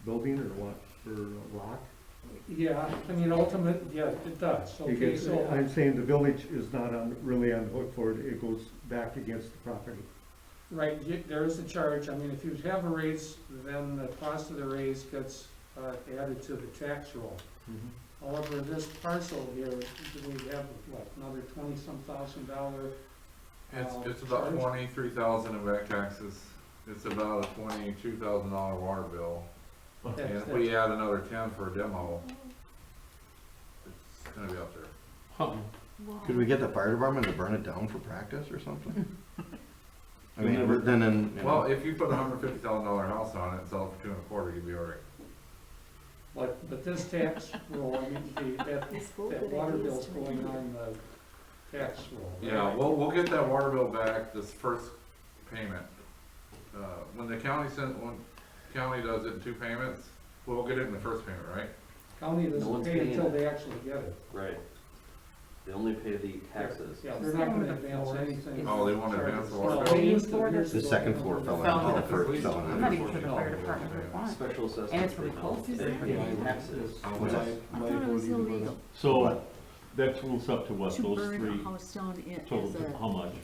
building or what, or lot? Yeah, I mean, yeah, it does, okay, Because so, I'm saying the village is not really on the hook for it, it goes back against the property. right, there is a charge, I mean, if you have a raise, then the cost of the raise gets, added to the tax roll. However, this parcel here, we have, what, another $20-some thousand? It's about 23,000 in back taxes, it's about a $22,000 water bill. And if we add another 10 for a demo, it's gonna be up there. Huh. Could we get the fire department to burn it down for practice or something? I mean, but then, you Well, know, if you put a $150,000 house on it and sell it for 2 1/4, you'd be all right. But this tax roll, I mean, that water bill's going on the tax roll. right? Yeah, we'll get that water bill back, this first payment. When the county does it in 2 payments, we'll get it in the first payment, right? County No doesn't one's pay paying until it. they actually get it. Right. They only pay the taxes. Yeah, they're not gonna advance anything. Oh, they won't advance the water No, bill? they used to For years the ago, second they floor never fell did. Fell into the into first, fell I'm into not the even sure the No. fire department would want. Special assessment. And it's really close. They pay taxes. What's that? I thought it was illegal So, that totals up to what, to those burn three a house down total, as a. how much?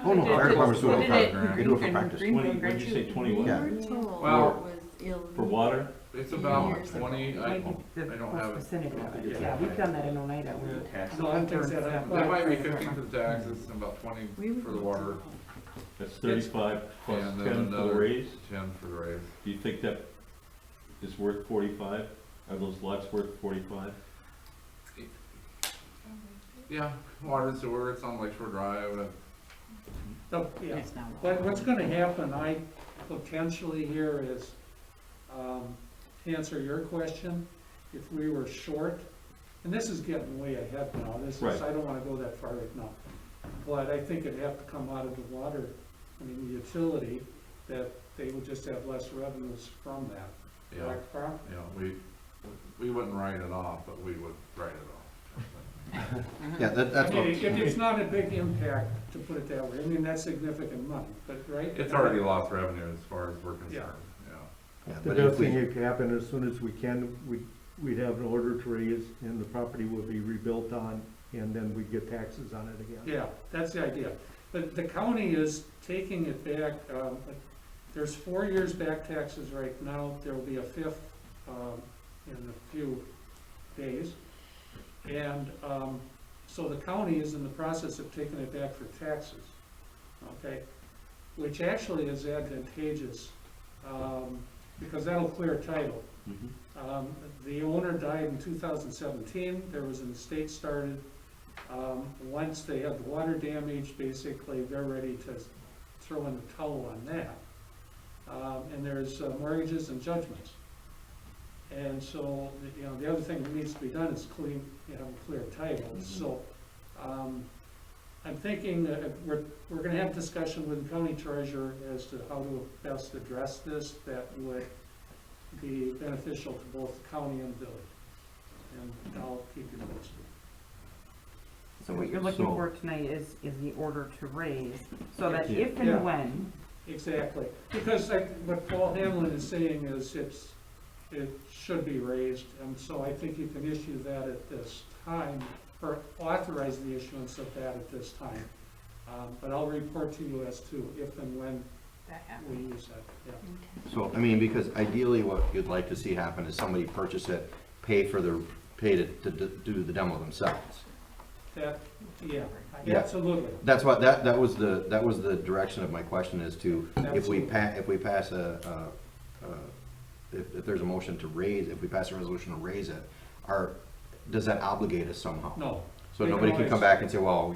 Oh, no, fire department's doing They it did it for in practice, they do it for Green- practice. Green- 20, what'd you say, 21? Yeah. We were told Well, it was illegal. For water? It's about Years ago. 20, I Might be the don't close have it. vicinity of it. Yeah. Yeah, we've done that in Oneida. We- Taxes. No, I'm thinking that. That might be 15 for the taxes and about 20 We would for the need water, to know. That's 35 plus and then 10 for the another raise? 10 for the raise. Do you think that is worth 45? Are those lots worth 45? Yeah, water and sewer, it's on Lakeshore Drive, So, yeah, It's not. but what's gonna happen, potentially here is, to answer your question, if we were short, and this is getting way ahead now, Right. I don't wanna go that far right now. But I think it'd have to come out of the water, the utility, that they would just have less revenues from that. yeah, Correct, Carl? we wouldn't write it off, but we would write it off. Yeah, that's I mean, what, it's not a big impact, to put it that way, I mean, that's significant money, but, right? It's already lost revenue as far as we're concerned, yeah. yeah, The but best if we, thing that could happen as soon as we can, we'd have an order to raise and the property will be rebuilt on, and then we'd get taxes on it again. Yeah, that's the idea. But the county is taking it back, there's 4 years back taxes right now, there will be a 5th in a few days. And so the county is in the process of taking it back for taxes, okay? Which actually is advantageous, because that'll clear title. The owner died in 2017, there was an estate started. Once they had the water damage, basically, they're ready to throw in the towel on that. And there's mortgages and judgments. And so, the other thing that needs to be done is clear title. So, I'm thinking that we're gonna have discussion with the county treasurer as to how to best address this that would be beneficial to both the county and the village. And I'll keep you posted. So what you're looking So- for tonight is the order to raise, so that Yeah. if and when, Exactly, because what Paul Hamlin is saying is it should be raised, and so I think you can issue that at this time, or authorize the issuance of that at this time. But I'll report to you as to if and when That we happened. use that, yeah. so, I mean, because ideally what you'd like to see happen is somebody purchase it, pay to do the demo themselves. That, yeah, Yeah. absolutely. That's what, that was the direction of my question is to, if we Absolutely. pass if there's a motion to raise, if we pass a resolution to raise it, does that obligate us somehow? No. So They nobody can always- come back and say, well,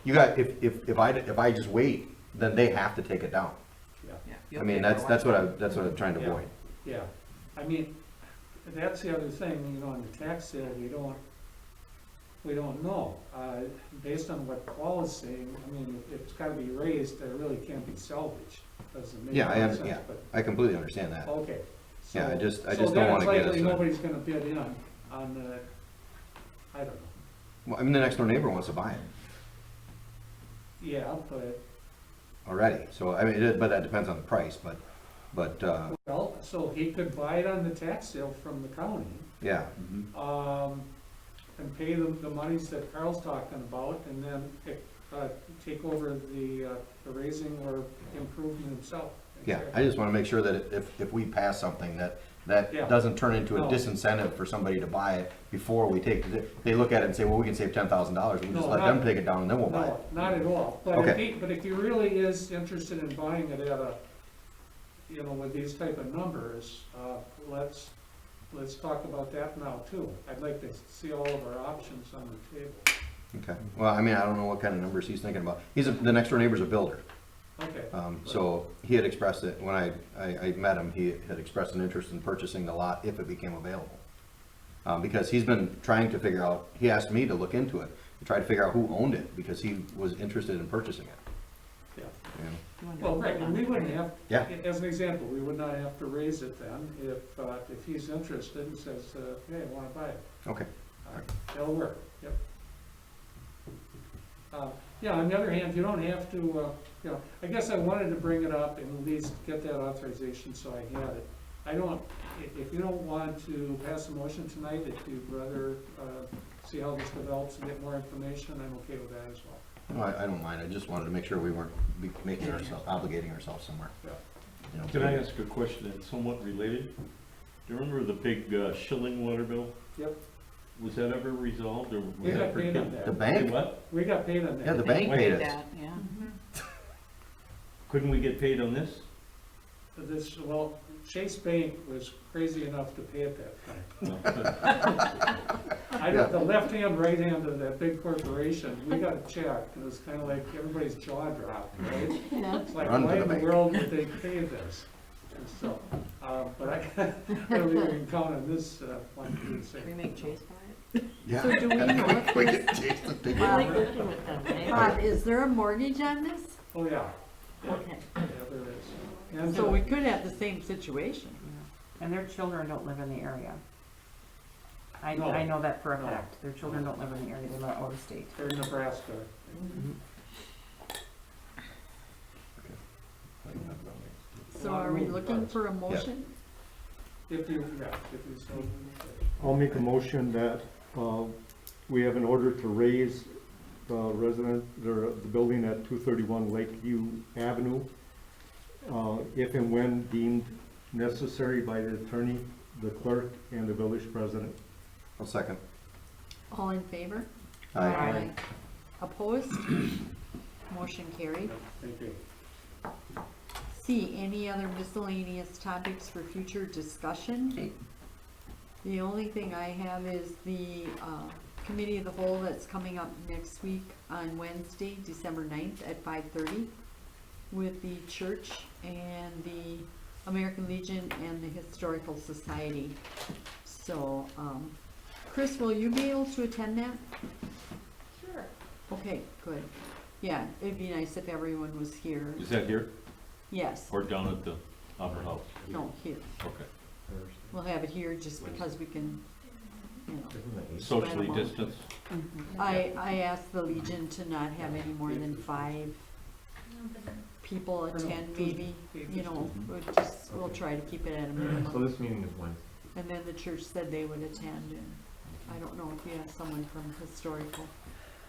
you got, if I just wait, then they have to take it down. Yeah, I mean, that's what I'm trying to Yeah. avoid. yeah. I mean, that's the other thing, on the tax sale, we don't know. Based on what Paul is saying, I mean, if it's gotta be raised, it really can't be salvaged. Doesn't make Yeah, any sense, yeah, but, I completely understand that. okay. Yeah, I So- just so don't then wanna it's get us likely in. nobody's gonna bid in on the, I don't know. Well, I mean, the next door neighbor wants to buy it Yeah, but, already, so, I mean, but that depends on the price, but, But, Well, so he could buy it on the tax sale from the county, yeah, and pay the monies that Carl's talking about, and then, take over the raising or improvement himself. yeah, I just wanna make sure that if we pass something, that Yeah. doesn't turn into a No. disincentive for somebody to buy it before we take, they look at it and say, well, we can save $10,000, we'll just No, let not- them take it down and then we'll buy it. No, not at all, but Okay. if he really is interested in buying it at with these type of numbers, let's talk about that now too. I'd like to see all of our options on the table. Okay, well, I mean, I don't know what kind of numbers he's thinking about. The next door neighbor's a builder. Okay. So he had expressed it, when I met him, he had expressed an interest in purchasing the lot if it became available. Because he's been trying to figure out, he asked me to look into it, to try to figure out who owned it, because he was interested in purchasing it. Yeah. You know? Well, right, and we wouldn't have, Yeah. as an example, we would not have to raise it then if he's interested and says, hey, I wanna buy it. Okay, That'll work, yep. Yeah, on the other hand, you don't have to, I guess I wanted to bring it up and at least get that authorization so I had it. If you don't want to pass a motion tonight, if you'd rather see how this develops and get more information, I'm okay with that as well. no, I don't mind, I just wanted to make sure we weren't making ourselves, obligating ourselves somewhere. Yeah. You know? Can I ask a question that's somewhat related? Do you remember the big shilling water bill? Yep, Was that ever resolved, or we was got that paid on The that. bank? What? We got paid on that. Yeah, the bank paid us. That, yeah. Couldn't we get paid on this? Chase Bank was crazy enough to pay it that time. No. The left hand, right hand of that big corporation, we got a check, and it was kinda like everybody's jaw dropped, right? Yeah. It's like, Run to why the in the bank. world would they pay this? And so, but I don't think we can count on this one to say. We make Chase buy it? Yeah. So do we know if We there's- get chased to take it. Bob, working with them, right? Bob, is there a mortgage on this? Oh, yeah, Okay, yeah, there is. And, so we could have the same situation. And their children don't live in the area. I No. know that for a No. fact. Their children don't live in the area, they live out of state. they're in Nebraska. So are we looking for a motion? If you so. I'll make a motion that, we have an order to raise the building at 231 Lakeview Avenue, if and when deemed necessary by the attorney, the clerk, and the village president. I'll second. All in favor? Aye. Opposed? Motion carried. Thank you. C, any other miscellaneous topics for future discussion? The only thing I have is the committee of the whole that's coming up next week on Wednesday, December 9th at 5:30 with the church and the American Legion and the Historical Society. So, Chris, will you be able to attend that? Sure. Okay, good. Yeah, it'd be nice if everyone was here. Is that here, Yes, or down at the Opera House? no, here. Okay. We'll have it here just because we can, you know. Socially Spread 'em out. distanced? I asked the Legion to not have any more than 5 people attend, maybe, you know, we'll try to keep it at a So minimum. this meeting is Wednesday. And then the church said they would attend, and I don't know if you have someone from historical.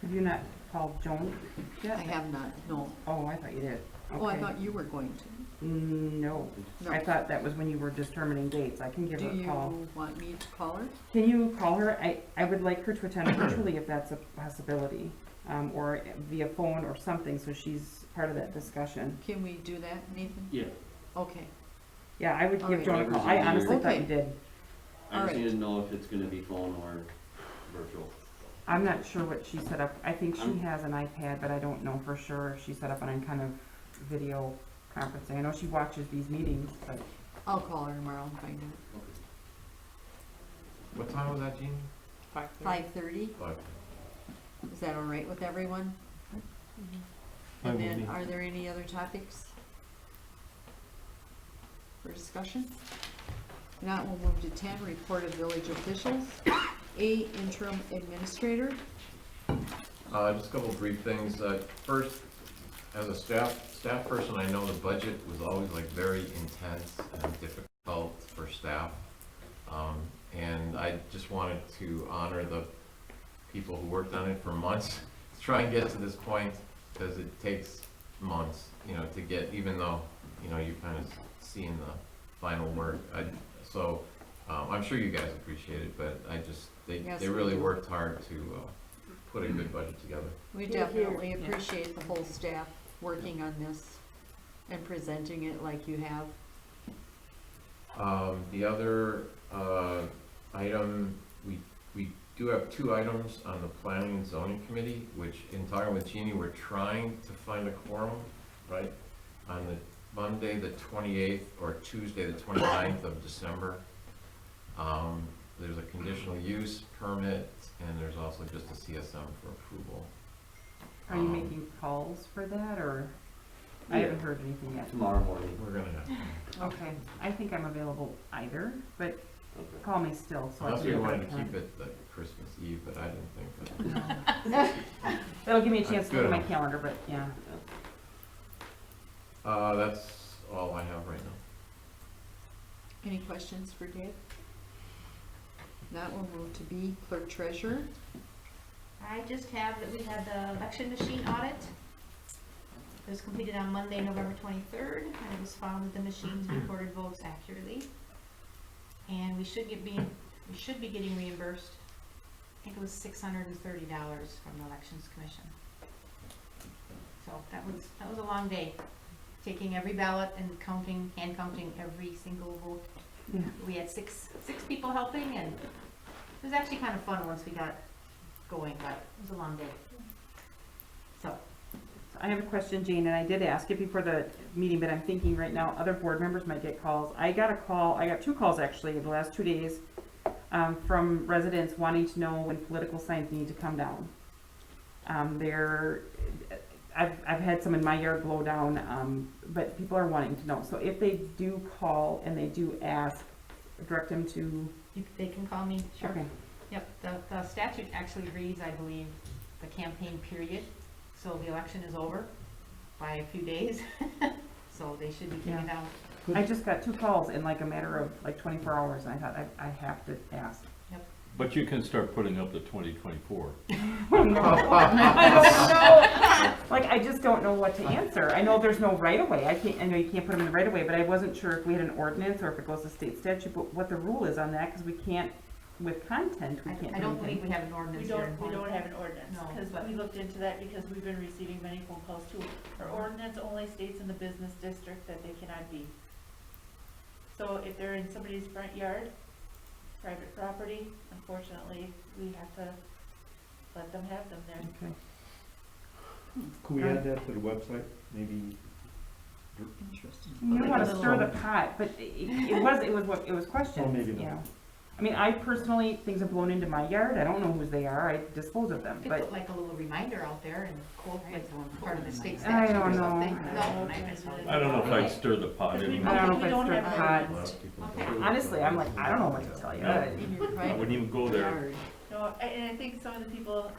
Have you not called Joan yet? I have not, no. Oh, I thought you did. Oh, I Okay. thought you were going to. No, No. I thought that was when you were determining dates. I can give Do her a you call. want me to call her? Can you call her? I would like her to attend virtually if that's a possibility, or via phone or something, so she's part of that discussion. Can we do that, Nathan? Yeah, Okay, Yeah, I would All give right. Joan a call. I honestly thought Okay. you did. I just Alright. need to know if it's gonna be phone or virtual. I'm not sure what she set up. I think she has an iPad, but I don't know for sure if she set up an kind of video conferencing. I know she watches these meetings, but I'll call her tomorrow and find out. What time was that, Jean? 5:30, 5. is that all right with everyone? Fine And with then, me. are there any other topics for discussion? Now we'll move to 10, report of village officials. A, interim administrator. Just a couple of brief things. First, as a staff person, I know the budget was always like very intense and difficult for staff. And I just wanted to honor the people who worked on it for months to try and get to this point, because it takes months, you know, to get, even though, you know, you kind of seen the final work. I'm sure you guys appreciate it, but Yes, they we really do. worked hard to put a good budget together. We Here, here. definitely appreciate the whole staff working on this and presenting it like you have. The other item, we do have 2 items on the planning and zoning committee, which in talking with Jeannie, we're trying to find a quorum, right? On the Monday, the 28th, or Tuesday, the 29th of December. There's a conditional use permit, and there's also just a CSM for approval. Are you making calls for that, or? I haven't heard anything yet. Tomorrow morning. We're gonna have, Okay, I think I'm available either, but Okay. call me still, so I unless can. we make wanted a to keep plan. it like Christmas Eve, but I didn't think that. That'll give me a chance to look at my Good. calendar, but yeah. That's all I have right now. Any questions for Dave? That will move to B, clerk treasurer. I just have that we had the election machine audit. It was completed on Monday, November 23rd, and it was found that the machines recorded votes accurately. And we should be getting reimbursed, I think it was $630 from the Elections Commission. So that was a long day, taking every ballot and hand counting every single vote. Yeah. We had six people helping, and it was actually kind of fun once we got going, but it was a long day. So, I have a question, Jane, and I did ask it before the meeting, but I'm thinking right now, other board members might get calls. I got 2 calls actually in the last 2 days, from residents wanting to know when political signs need to come down. I've had some in my yard blow down, but people are wanting to know. So if they do call and they do ask, direct them to, they can call me, sure. okay, Yep, the statute actually reads, I believe, the campaign period, so the election is over by a few days, so they should be taken Yeah. down. I just got 2 calls in like a matter of like 24 hours, and I thought I have to ask. But you can start putting up the 2024. I don't know. Like, I just don't know what to answer. I know there's no right of way. I know you can't put them in the right of way, but I wasn't sure if we had an ordinance or if it goes to state statute, but what the rule is on that, because we can't, with content, we can't I do don't believe anything. we have an ordinance here in We don't Hortonville. have an ordinance, No, because but- we looked into that because we've been receiving many phone calls too. Our ordinance only states in the business district that they cannot be. So if they're in somebody's front yard, private property, unfortunately, we have to let them have them there. Okay. Could we add that to the website, maybe? Interesting. You don't want to Like a stir the little- pot, but it was questions, maybe you not. know. I mean, I personally, things have blown into my yard. I don't know whose they are. I dispose of them, Could but put like a little reminder out there and quote like part of the state I statute or don't know. something. No, I don't know if I'd stir the pot Because we anymore. I don't know if we I don't stir have the an pot. ordinance. Okay. honestly, I'm like, I don't know what to tell you. No. In your I private wouldn't even go there. yard. No, and I think some of the people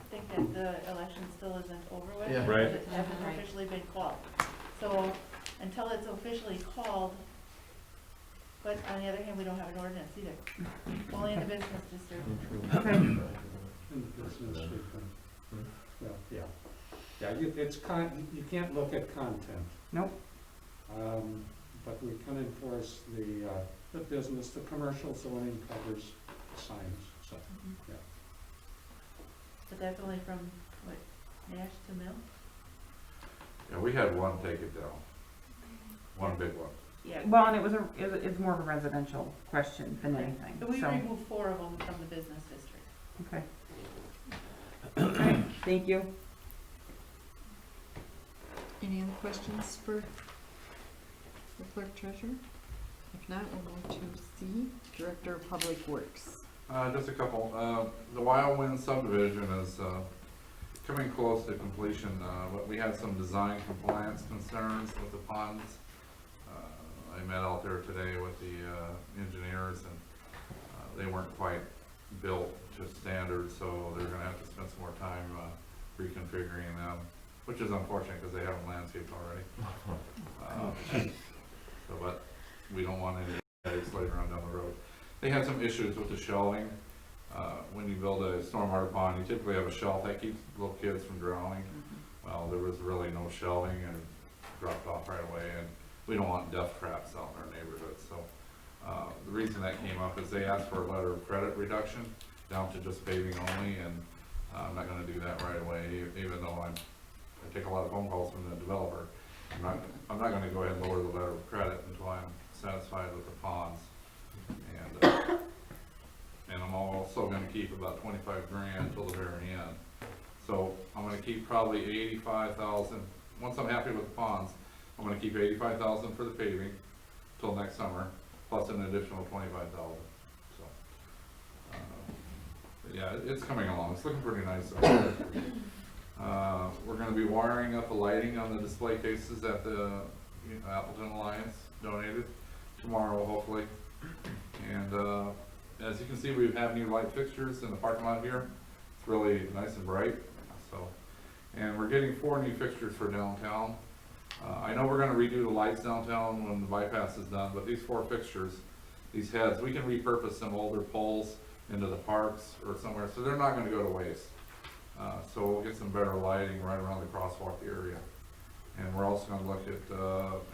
think that the election still isn't over with. Yeah. Right. Because it hasn't Right. officially been called. So, until it's officially called, but on the other hand, we don't have an ordinance either. Only in the business district. Okay. In the business district. Well, yeah. Yeah, you can't look at content. Nope. But we can enforce the business, the commercial zoning covers signs, so, yeah. But that's only from, what, Nash to Mill? Yeah, we had one take it down. One big one. Yeah. Well, and it's more of a residential question than anything, But we so, removed 4 of them from the business district. okay. All right, thank you. Any other questions for the clerk treasurer? If not, we'll move to C, director of public works. Just a couple. The Wild Wind subdivision is coming close to completion, but we had some design compliance concerns with the ponds. I met out there today with the engineers, and they weren't quite built to standard, so they're gonna have to spend some more time reconfiguring them. which is unfortunate because they have them landscaped already. So, but we don't want any headaches later on down the road. They had some issues with the shelving. When you build a stormwater pond, you typically have a shelf that keeps little kids from drowning. Well, there was really no shelving and it dropped off right away, and we don't want death traps out in our neighborhood. So the reason that came up is they asked for a letter of credit reduction down to just paving only, and I'm not gonna do that right away, even though I take a lot of phone calls from the developer. I'm not gonna go ahead and lower the letter of credit until I'm satisfied with the ponds. And I'm also gonna keep about 25 grand till the very end. So I'm gonna keep probably 85,000, once I'm happy with the ponds, I'm gonna keep 85,000 for the paving till next summer, plus an additional 25,000, so. But yeah, it's coming along, it's looking pretty nice. We're gonna be wiring up the lighting on the display cases that the Appleton Alliance donated tomorrow, hopefully. And as you can see, we have new light fixtures in the parking lot here. It's really nice and bright. So, and we're getting 4 new fixtures for downtown. I know we're gonna redo the lights downtown when the bypass is done, but these 4 fixtures, these heads, we can repurpose some older poles into the parks or somewhere, so they're not gonna go to waste. So we'll get some better lighting right around the crosswalk area. And we're also gonna look at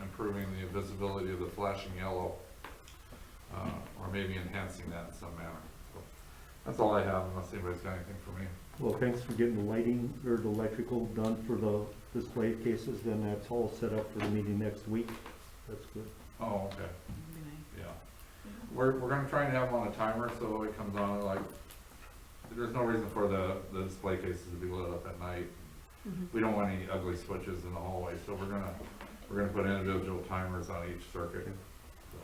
improving the visibility of the flashing yellow, or maybe enhancing that in some manner. So that's all I have, unless anybody's got anything for me. Well, thanks for getting the lighting or the electrical done for the display cases, then that's all set up for the meeting next week. That's good. Oh, okay, yeah. We're gonna try and have them on a timer, so it comes on like, there's no reason for the display cases to be lit up at night. We don't want any ugly switches in the hallway, so we're gonna put individual timers on each circuit. So.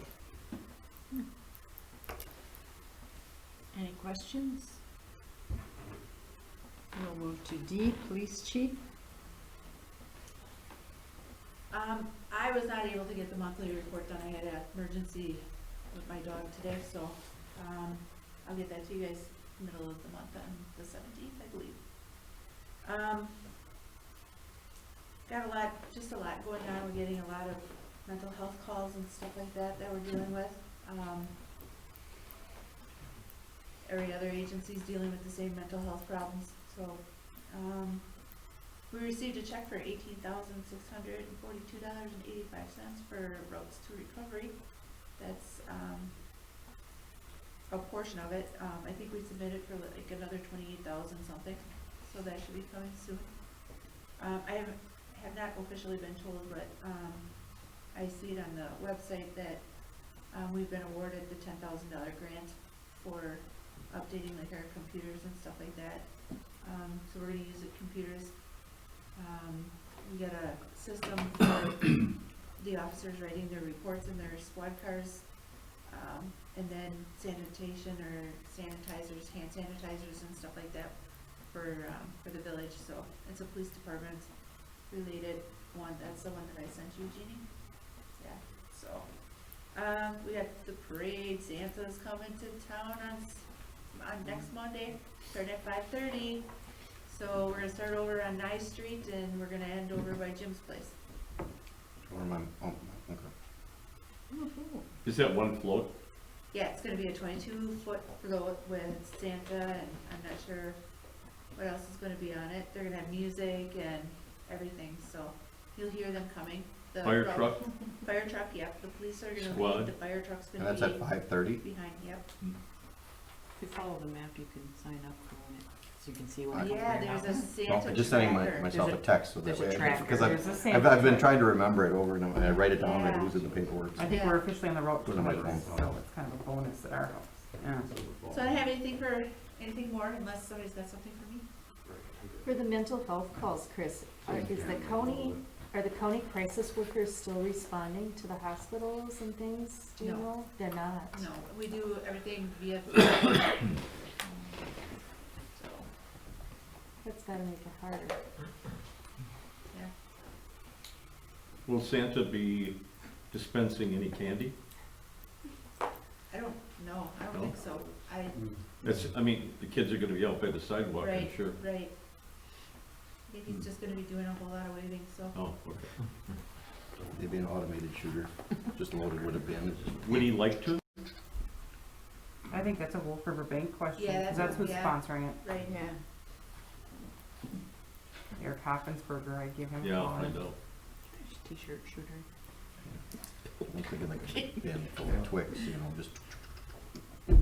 Any questions? We'll move to D, police chief. I was not able to get the monthly report done. I had an emergency with my dog today, so, I'll get that to you guys middle of the month on the 17th, I believe. Got just a lot going on. We're getting a lot of mental health calls and stuff like that we're dealing with. Every other agency's dealing with the same mental health problems, so, we received a check for $18,642.85 for Roads to Recovery. That's, a portion of it. I think we submitted for like another 28,000 something, so that should be coming soon. I have not officially been told, but, I see it on the website that, we've been awarded the $10,000 grant for updating like our computers and stuff like that. So we're gonna use the computers. We got a system for the officers writing their reports in their squad cars, and then sanitation or sanitizers, hand sanitizers and stuff like that for the village. So it's a police department related one. That's the one that I sent you, Jeannie. Yeah. So we got the parade. Santa's coming to town on next Monday, starting at 5:30. So we're gonna start over on Nye Street and we're gonna end over by Jim's place. Okay. Is that one float? Yeah, it's gonna be a 22-foot float with Santa, and I'm not sure what else is gonna be on it. They're gonna have music and everything, so you'll hear them coming. The Fire truck? Fire truck, yep. The police are gonna Squad. lead, the fire truck's And gonna that's be at 5:30? behind, yep. If you follow the map, you can sign up for it, so you can see what. Yeah, there's a No, Santa I'm just sending tracker. myself a There's a- text so that there's a way, tracker. because There's the same. I've been trying to remember it over and over, and I write it down and I Yeah. lose it in the paperwork. I think Yeah. we're officially on the road to Put it on my 20, phone. so it's kind of a bonus at our house. Yeah. So I don't have anything more unless somebody's got something for me. For the mental health calls, Chris, are the county crisis workers still responding to the hospitals and things? Do you No. know? They're not. No, we do everything via. So, That's gotta make it harder. yeah. Will Santa be dispensing any candy? I don't know. I don't No? think so. That's, I mean, the kids are gonna be out by the sidewalk, I'm Right, sure. right. He's just gonna be doing a whole lot of waving, so. Oh, okay. Maybe an automated shooter, just loaded with a bin. Would he like to? I think that's a Wolf River Bank question, Yeah, because that's that's who's yeah. sponsoring it. Right. Yeah. Eric Hoffensberger, I'd give him a Yeah, call. I'll find out. T-shirt shooter. I'm thinking like a bin full of Twix, you know, just,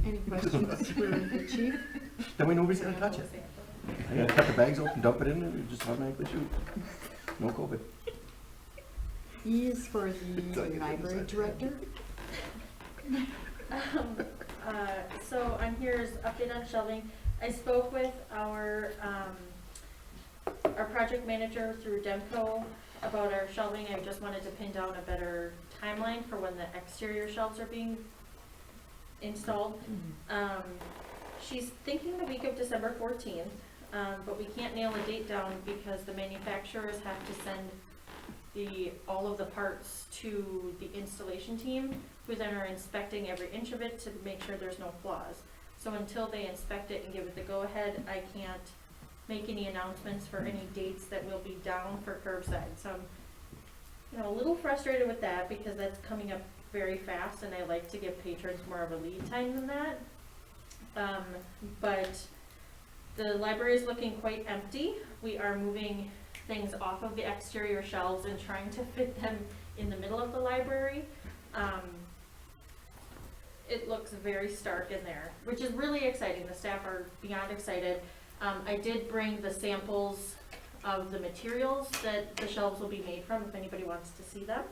Any questions for the chief? then we know nobody's gonna touch it. I gotta cut the bags open, dump it in, and just automatically shoot. No COVID. E is for the library director. So I'm here is update on shelving. I spoke with our project manager through Demco about our shelving. I just wanted to pin down a better timeline for when the exterior shelves are being installed. She's thinking the week of December 14th, but we can't nail a date down because the manufacturers have to send all of the parts to the installation team, who then are inspecting every inch of it to make sure there's no flaws. So until they inspect it and give it the go-ahead, I can't make any announcements for any dates that will be down for curbside. So I'm, a little frustrated with that because that's coming up very fast, and I like to give patrons more of a lead time than that. But the library is looking quite empty. We are moving things off of the exterior shelves and trying to fit them in the middle of the library. It looks very stark in there, which is really exciting. The staff are beyond excited. I did bring the samples of the materials that the shelves will be made from if anybody wants to see them.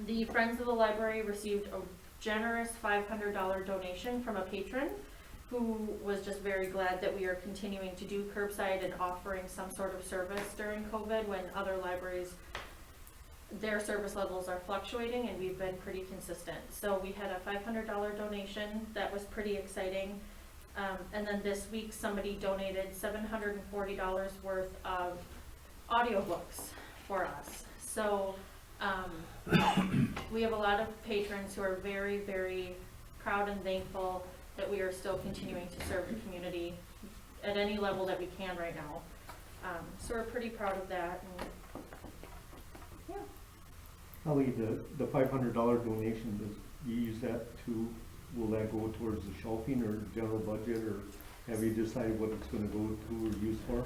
The Friends of the Library received a generous $500 donation from a patron who was just very glad that we are continuing to do curbside and offering some sort of service during COVID when other libraries, their service levels are fluctuating, and we've been pretty consistent. So we had a $500 donation. That was pretty exciting. And then this week somebody donated $740 worth of audiobooks for us. So we have a lot of patrons who are very, very proud and thankful that we are still continuing to serve the community at any level that we can right now. So we're pretty proud of that. And yeah. Holly, the $500 donation, does you use that to, will that go towards the shelving or general budget, or have you decided what it's gonna go to or used for?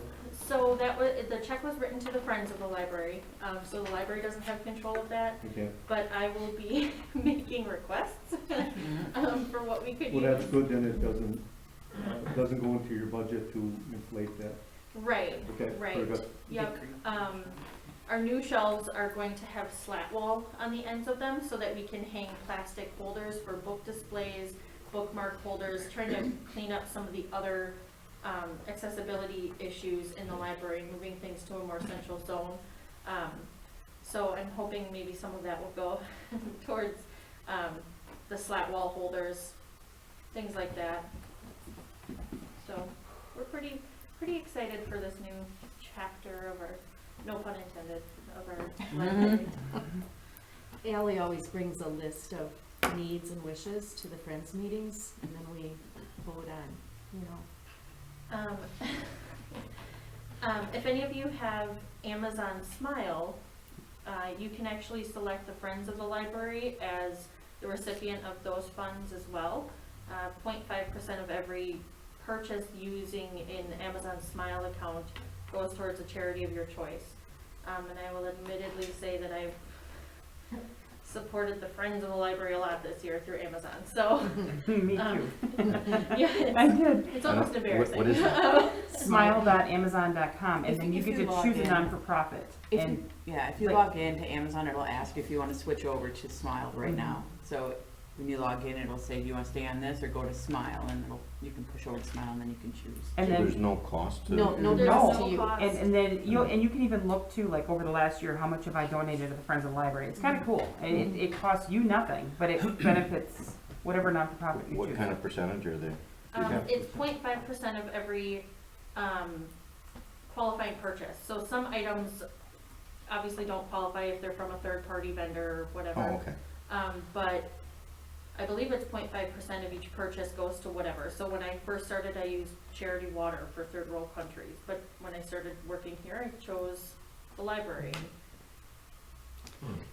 So that was, the check was written to the Friends of the Library, so the library doesn't have control of that. Okay. But I will be making requests for what we could use. Well, that's good, then it doesn't go into your budget to inflate that. Right, Okay, right. very good. Yep. Our new shelves are going to have slat wall on the ends of them so that we can hang plastic holders for book displays, bookmark holders, trying to clean up some of the other accessibility issues in the library, moving things to a more central zone. So I'm hoping maybe some of that will go towards the slat wall holders, things like that. So we're pretty excited for this new chapter of our, no pun intended, of our library. Ally always brings a list of needs and wishes to the Friends meetings, and then we vote on, If any of you have Amazon Smile, you can actually select the Friends of the Library as the recipient of those funds as well. 0.5% of every purchase using an Amazon Smile account goes towards a charity of your choice. And I will admittedly say that I've supported the Friends of the Library a lot this year through Amazon. So Me too. yeah, I did. it's almost embarrassing. What is that? Smile.amazon.com, and then you If get you to log choose a in. non-for-profit. If And you, yeah, if you like- log in to Amazon, it'll ask if you want to switch over to Smile right now. So when you log in, it'll say, do you want to stay on this or go to Smile? And you can push over to Smile and then you can choose. and So then there's no cost to? no There's cost no to you. cost. And then you can even look to, like, over the last year, how much have I donated to the Friends of the Library? It's kind of cool. And it costs you nothing, but it benefits whatever non-for-profit you choose. What kind of percentage are they? Do you have- It's 0.5% of every qualifying purchase. So some items obviously don't qualify if they're from a third-party vendor or whatever. Oh, okay. But I believe it's 0.5% of each purchase goes to whatever. So when I first started, I used charity water for third world countries, but when I started working here, I chose the library.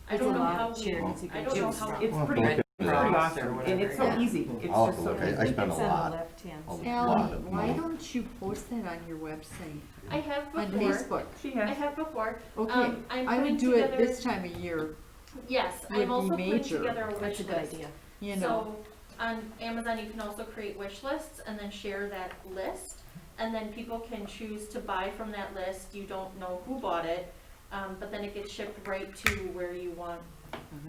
I There's don't a know lot how of we, charities you I can don't know choose how. from. It's Well, pretty, look it's at pretty that. awesome, and it's so Yeah. easy, it's I'll just have to so look. I easy. spend a It's on lot. the left-hand A side. lot Ally, of why money. don't you post that on your website, I have on before. Facebook? She I has, have before. Okay, I'm I putting would do it together- this time of year, Yes, would I'm be also putting major. together a That's wish a good list. idea. you know. So on Amazon, you can also create wish lists and then share that list. And then people can choose to buy from that list. You don't know who bought it, but then it gets shipped right to where you want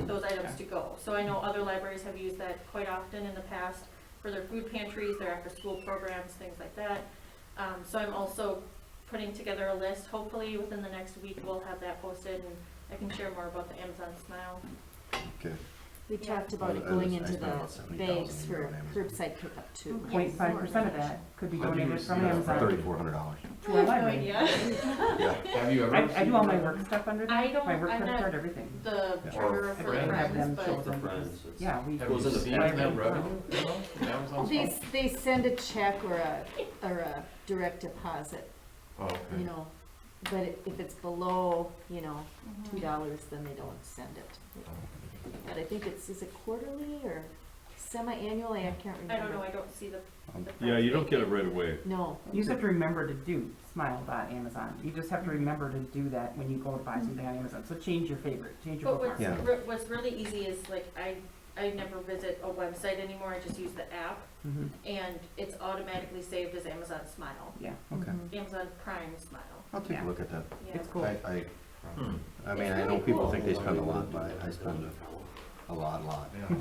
those items to go. So I know other libraries have used that quite often in the past for their food pantries, their after-school programs, things like that. So I'm also putting together a list. Hopefully within the next week, we'll have that posted and I can share more about the Amazon Smile. Okay. We talked about it I going spent into about the 70,000 bags a for year on Amazon. curbside pickup too. 0.5% of that could be donated from Amazon $3,400. to our library. Yeah. Have you ever? I do all my work stuff under I there, don't- my work I'm credit not- card, everything. The Yeah. charter Or for friends. Have them friends, show but them, friends, because, it's- yeah, we. Have Goes you in the seen back. that revenue, you know, from Amazon's They, fund? they send a check or a direct deposit, Oh, okay. you know, but if it's below, you know, Mhm. $2, then they don't send it. But I think is it quarterly or semi-annual? I can't remember. I don't know, I don't see the. Yeah, you don't get it right away. No. You just have to remember to do Smile.Amazon. You just have to remember to do that when you go to buy something on Amazon. So change your favorite, change your But what's, bookmark. Yeah. what's really easy is like I never visit a website anymore, I just use the app Mhm. and it's automatically saved as Amazon Smile, Yeah, Okay. Amazon Prime Smile. I'll take Yeah. a look at that. Yeah. it's cool. I Hmm. mean, It's I know really people cool. think they spend a lot, but I spend a lot. Yeah.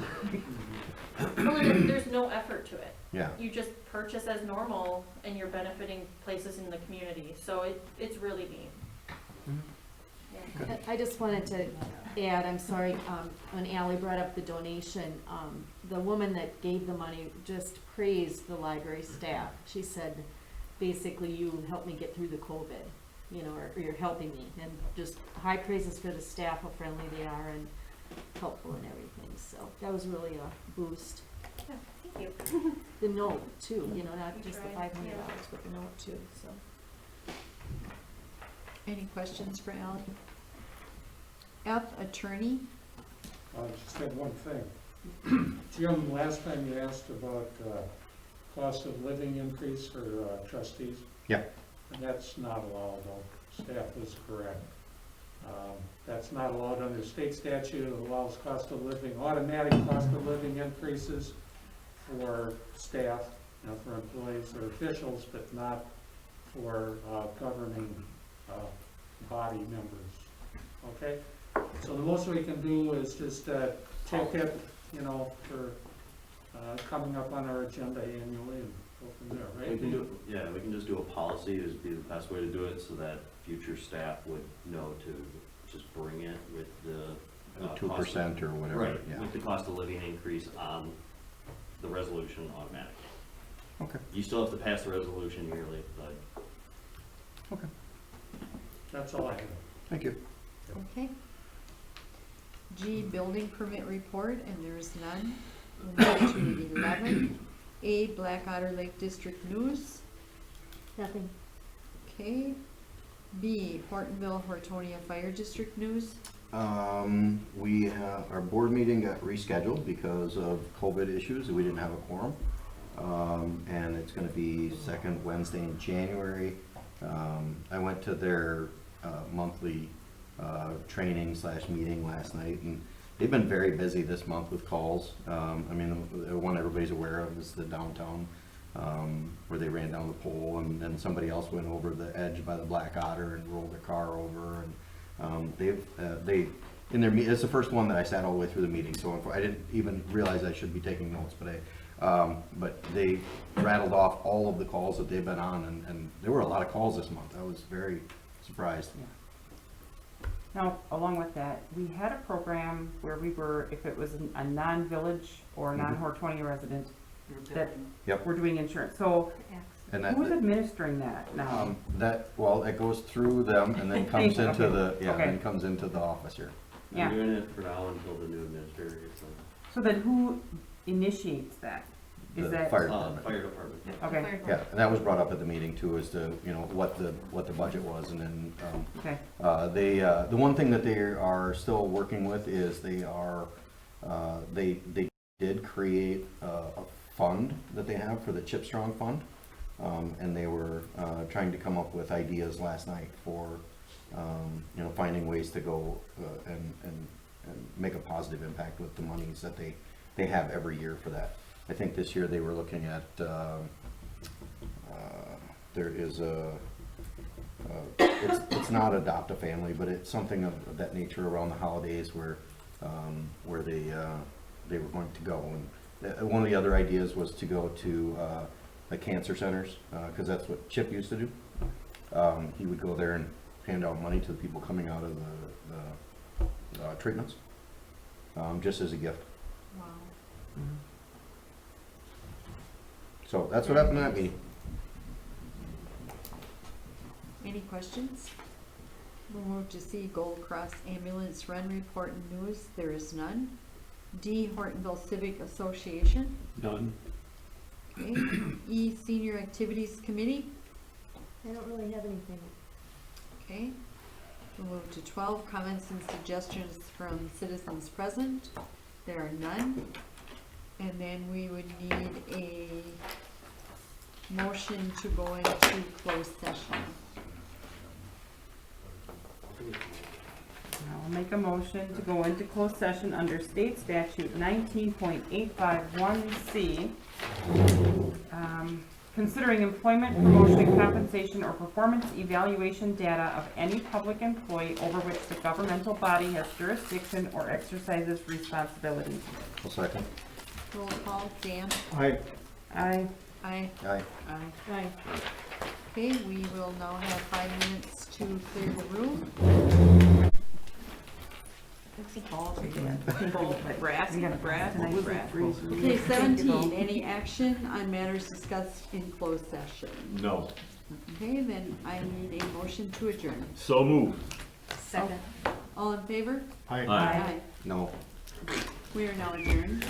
Well, and there's no effort to it. Yeah. You just purchase as normal and you're benefiting places in the community, so it's really neat. Mhm. Yeah. I just wanted to add, I'm sorry, when Ally brought up the donation, the woman that gave the money just praised the library staff. She said, basically, you helped me get through the COVID, you know, or you're helping me, and just high praises for the staff, how friendly they are and helpful and everything, so that was really a boost. Yeah, thank you. The note too, you know, not We just the tried, $500, yeah. but the note too, so. Any questions for Ally? F, attorney, I just had one thing. Jim, last time you asked about cost of living increase for trustees. Yeah. And that's not allowable. Staff was correct. That's not allowed under state statute. It allows cost of living, automatic cost of living increases for staff, you know, for employees or officials, but not for governing body members. Okay? So the most we can do is just take it, you know, for coming up on our agenda annually and go from there, right? We can do, yeah, we can just do a policy, is be the best way to do it, so that future staff would know to just bring it with the. 2% or whatever, Right, yeah. with the cost of living increase on the resolution automatically. Okay. You still have to pass the resolution yearly, but That's all I have. Thank you. okay. G, building permit report, and there's none. We'll move to 11. A, Black Otter Lake District News. Nothing. Okay. B, Hortonville, Hortonia Fire District News. We have, our board meeting got rescheduled because of COVID issues, we didn't have a quorum. And it's gonna be second Wednesday in January. I went to their monthly training / meeting last night, and they've been very busy this month with calls. I mean, the one everybody's aware of is the downtown, where they ran down the pole, and then somebody else went over the edge by the Black Otter and rolled their car over, and it's the first one that I sat all the way through the meeting, so I didn't even realize I should be taking notes, but they rattled off all of the calls that they've been on, and there were a lot of calls this month. I was very surprised. Now, along with that, we had a program where we were, if it was a non-village or non-Hortonia resident, that Yep. we're doing insurance. So And who's administering that now? well, it goes through them and then comes Okay. into the, Okay. then comes into the office here. Yeah. I'm doing it for now until the new administrator gets in. So then who initiates that? Is The that? fire department. Fire department. Okay, Yeah, and that was brought up at the meeting too, as to, you know, what the budget was, and then, okay, the one thing that they are still working with is they did create a fund that they have for the Chip Strong Fund. And they were, trying to come up with ideas last night for, you know, finding ways to go, and make a positive impact with the monies that they have every year for that. I think this year they were looking at, there is it's not Adopt a Family, but it's something of that nature around the holidays where they were going to go. And one of the other ideas was to go to the cancer centers, because that's what Chip used to do. He would go there and hand out money to the people coming out of the treatments, just as a gift. Wow. So that's what happened at that meeting. Any questions? We'll move to C, Gold Cross Ambulance Run Report and News. There is none. D, Hortonville Civic Association. None. Okay. E, Senior Activities Committee. I don't really have anything. Okay. We'll move to 12, comments and suggestions from citizens present. There are none. And then we would need a motion to go into closed session. I'll make a motion to go into closed session under state statute 19.851C. Considering employment, promotion, compensation, or performance evaluation data of any public employee over which the governmental body has jurisdiction or exercises responsibility. I'll second. Roll call, Dan? Aye. Aye. Aye. Aye. Aye. Okay, we will now have 5 minutes to clear the room. Brass, brass. Okay, 17, any action on matters discussed in closed session? No. Okay, then I need a motion to adjourn. So moved. Second. All in favor? Aye. Aye. No. We are now adjourned.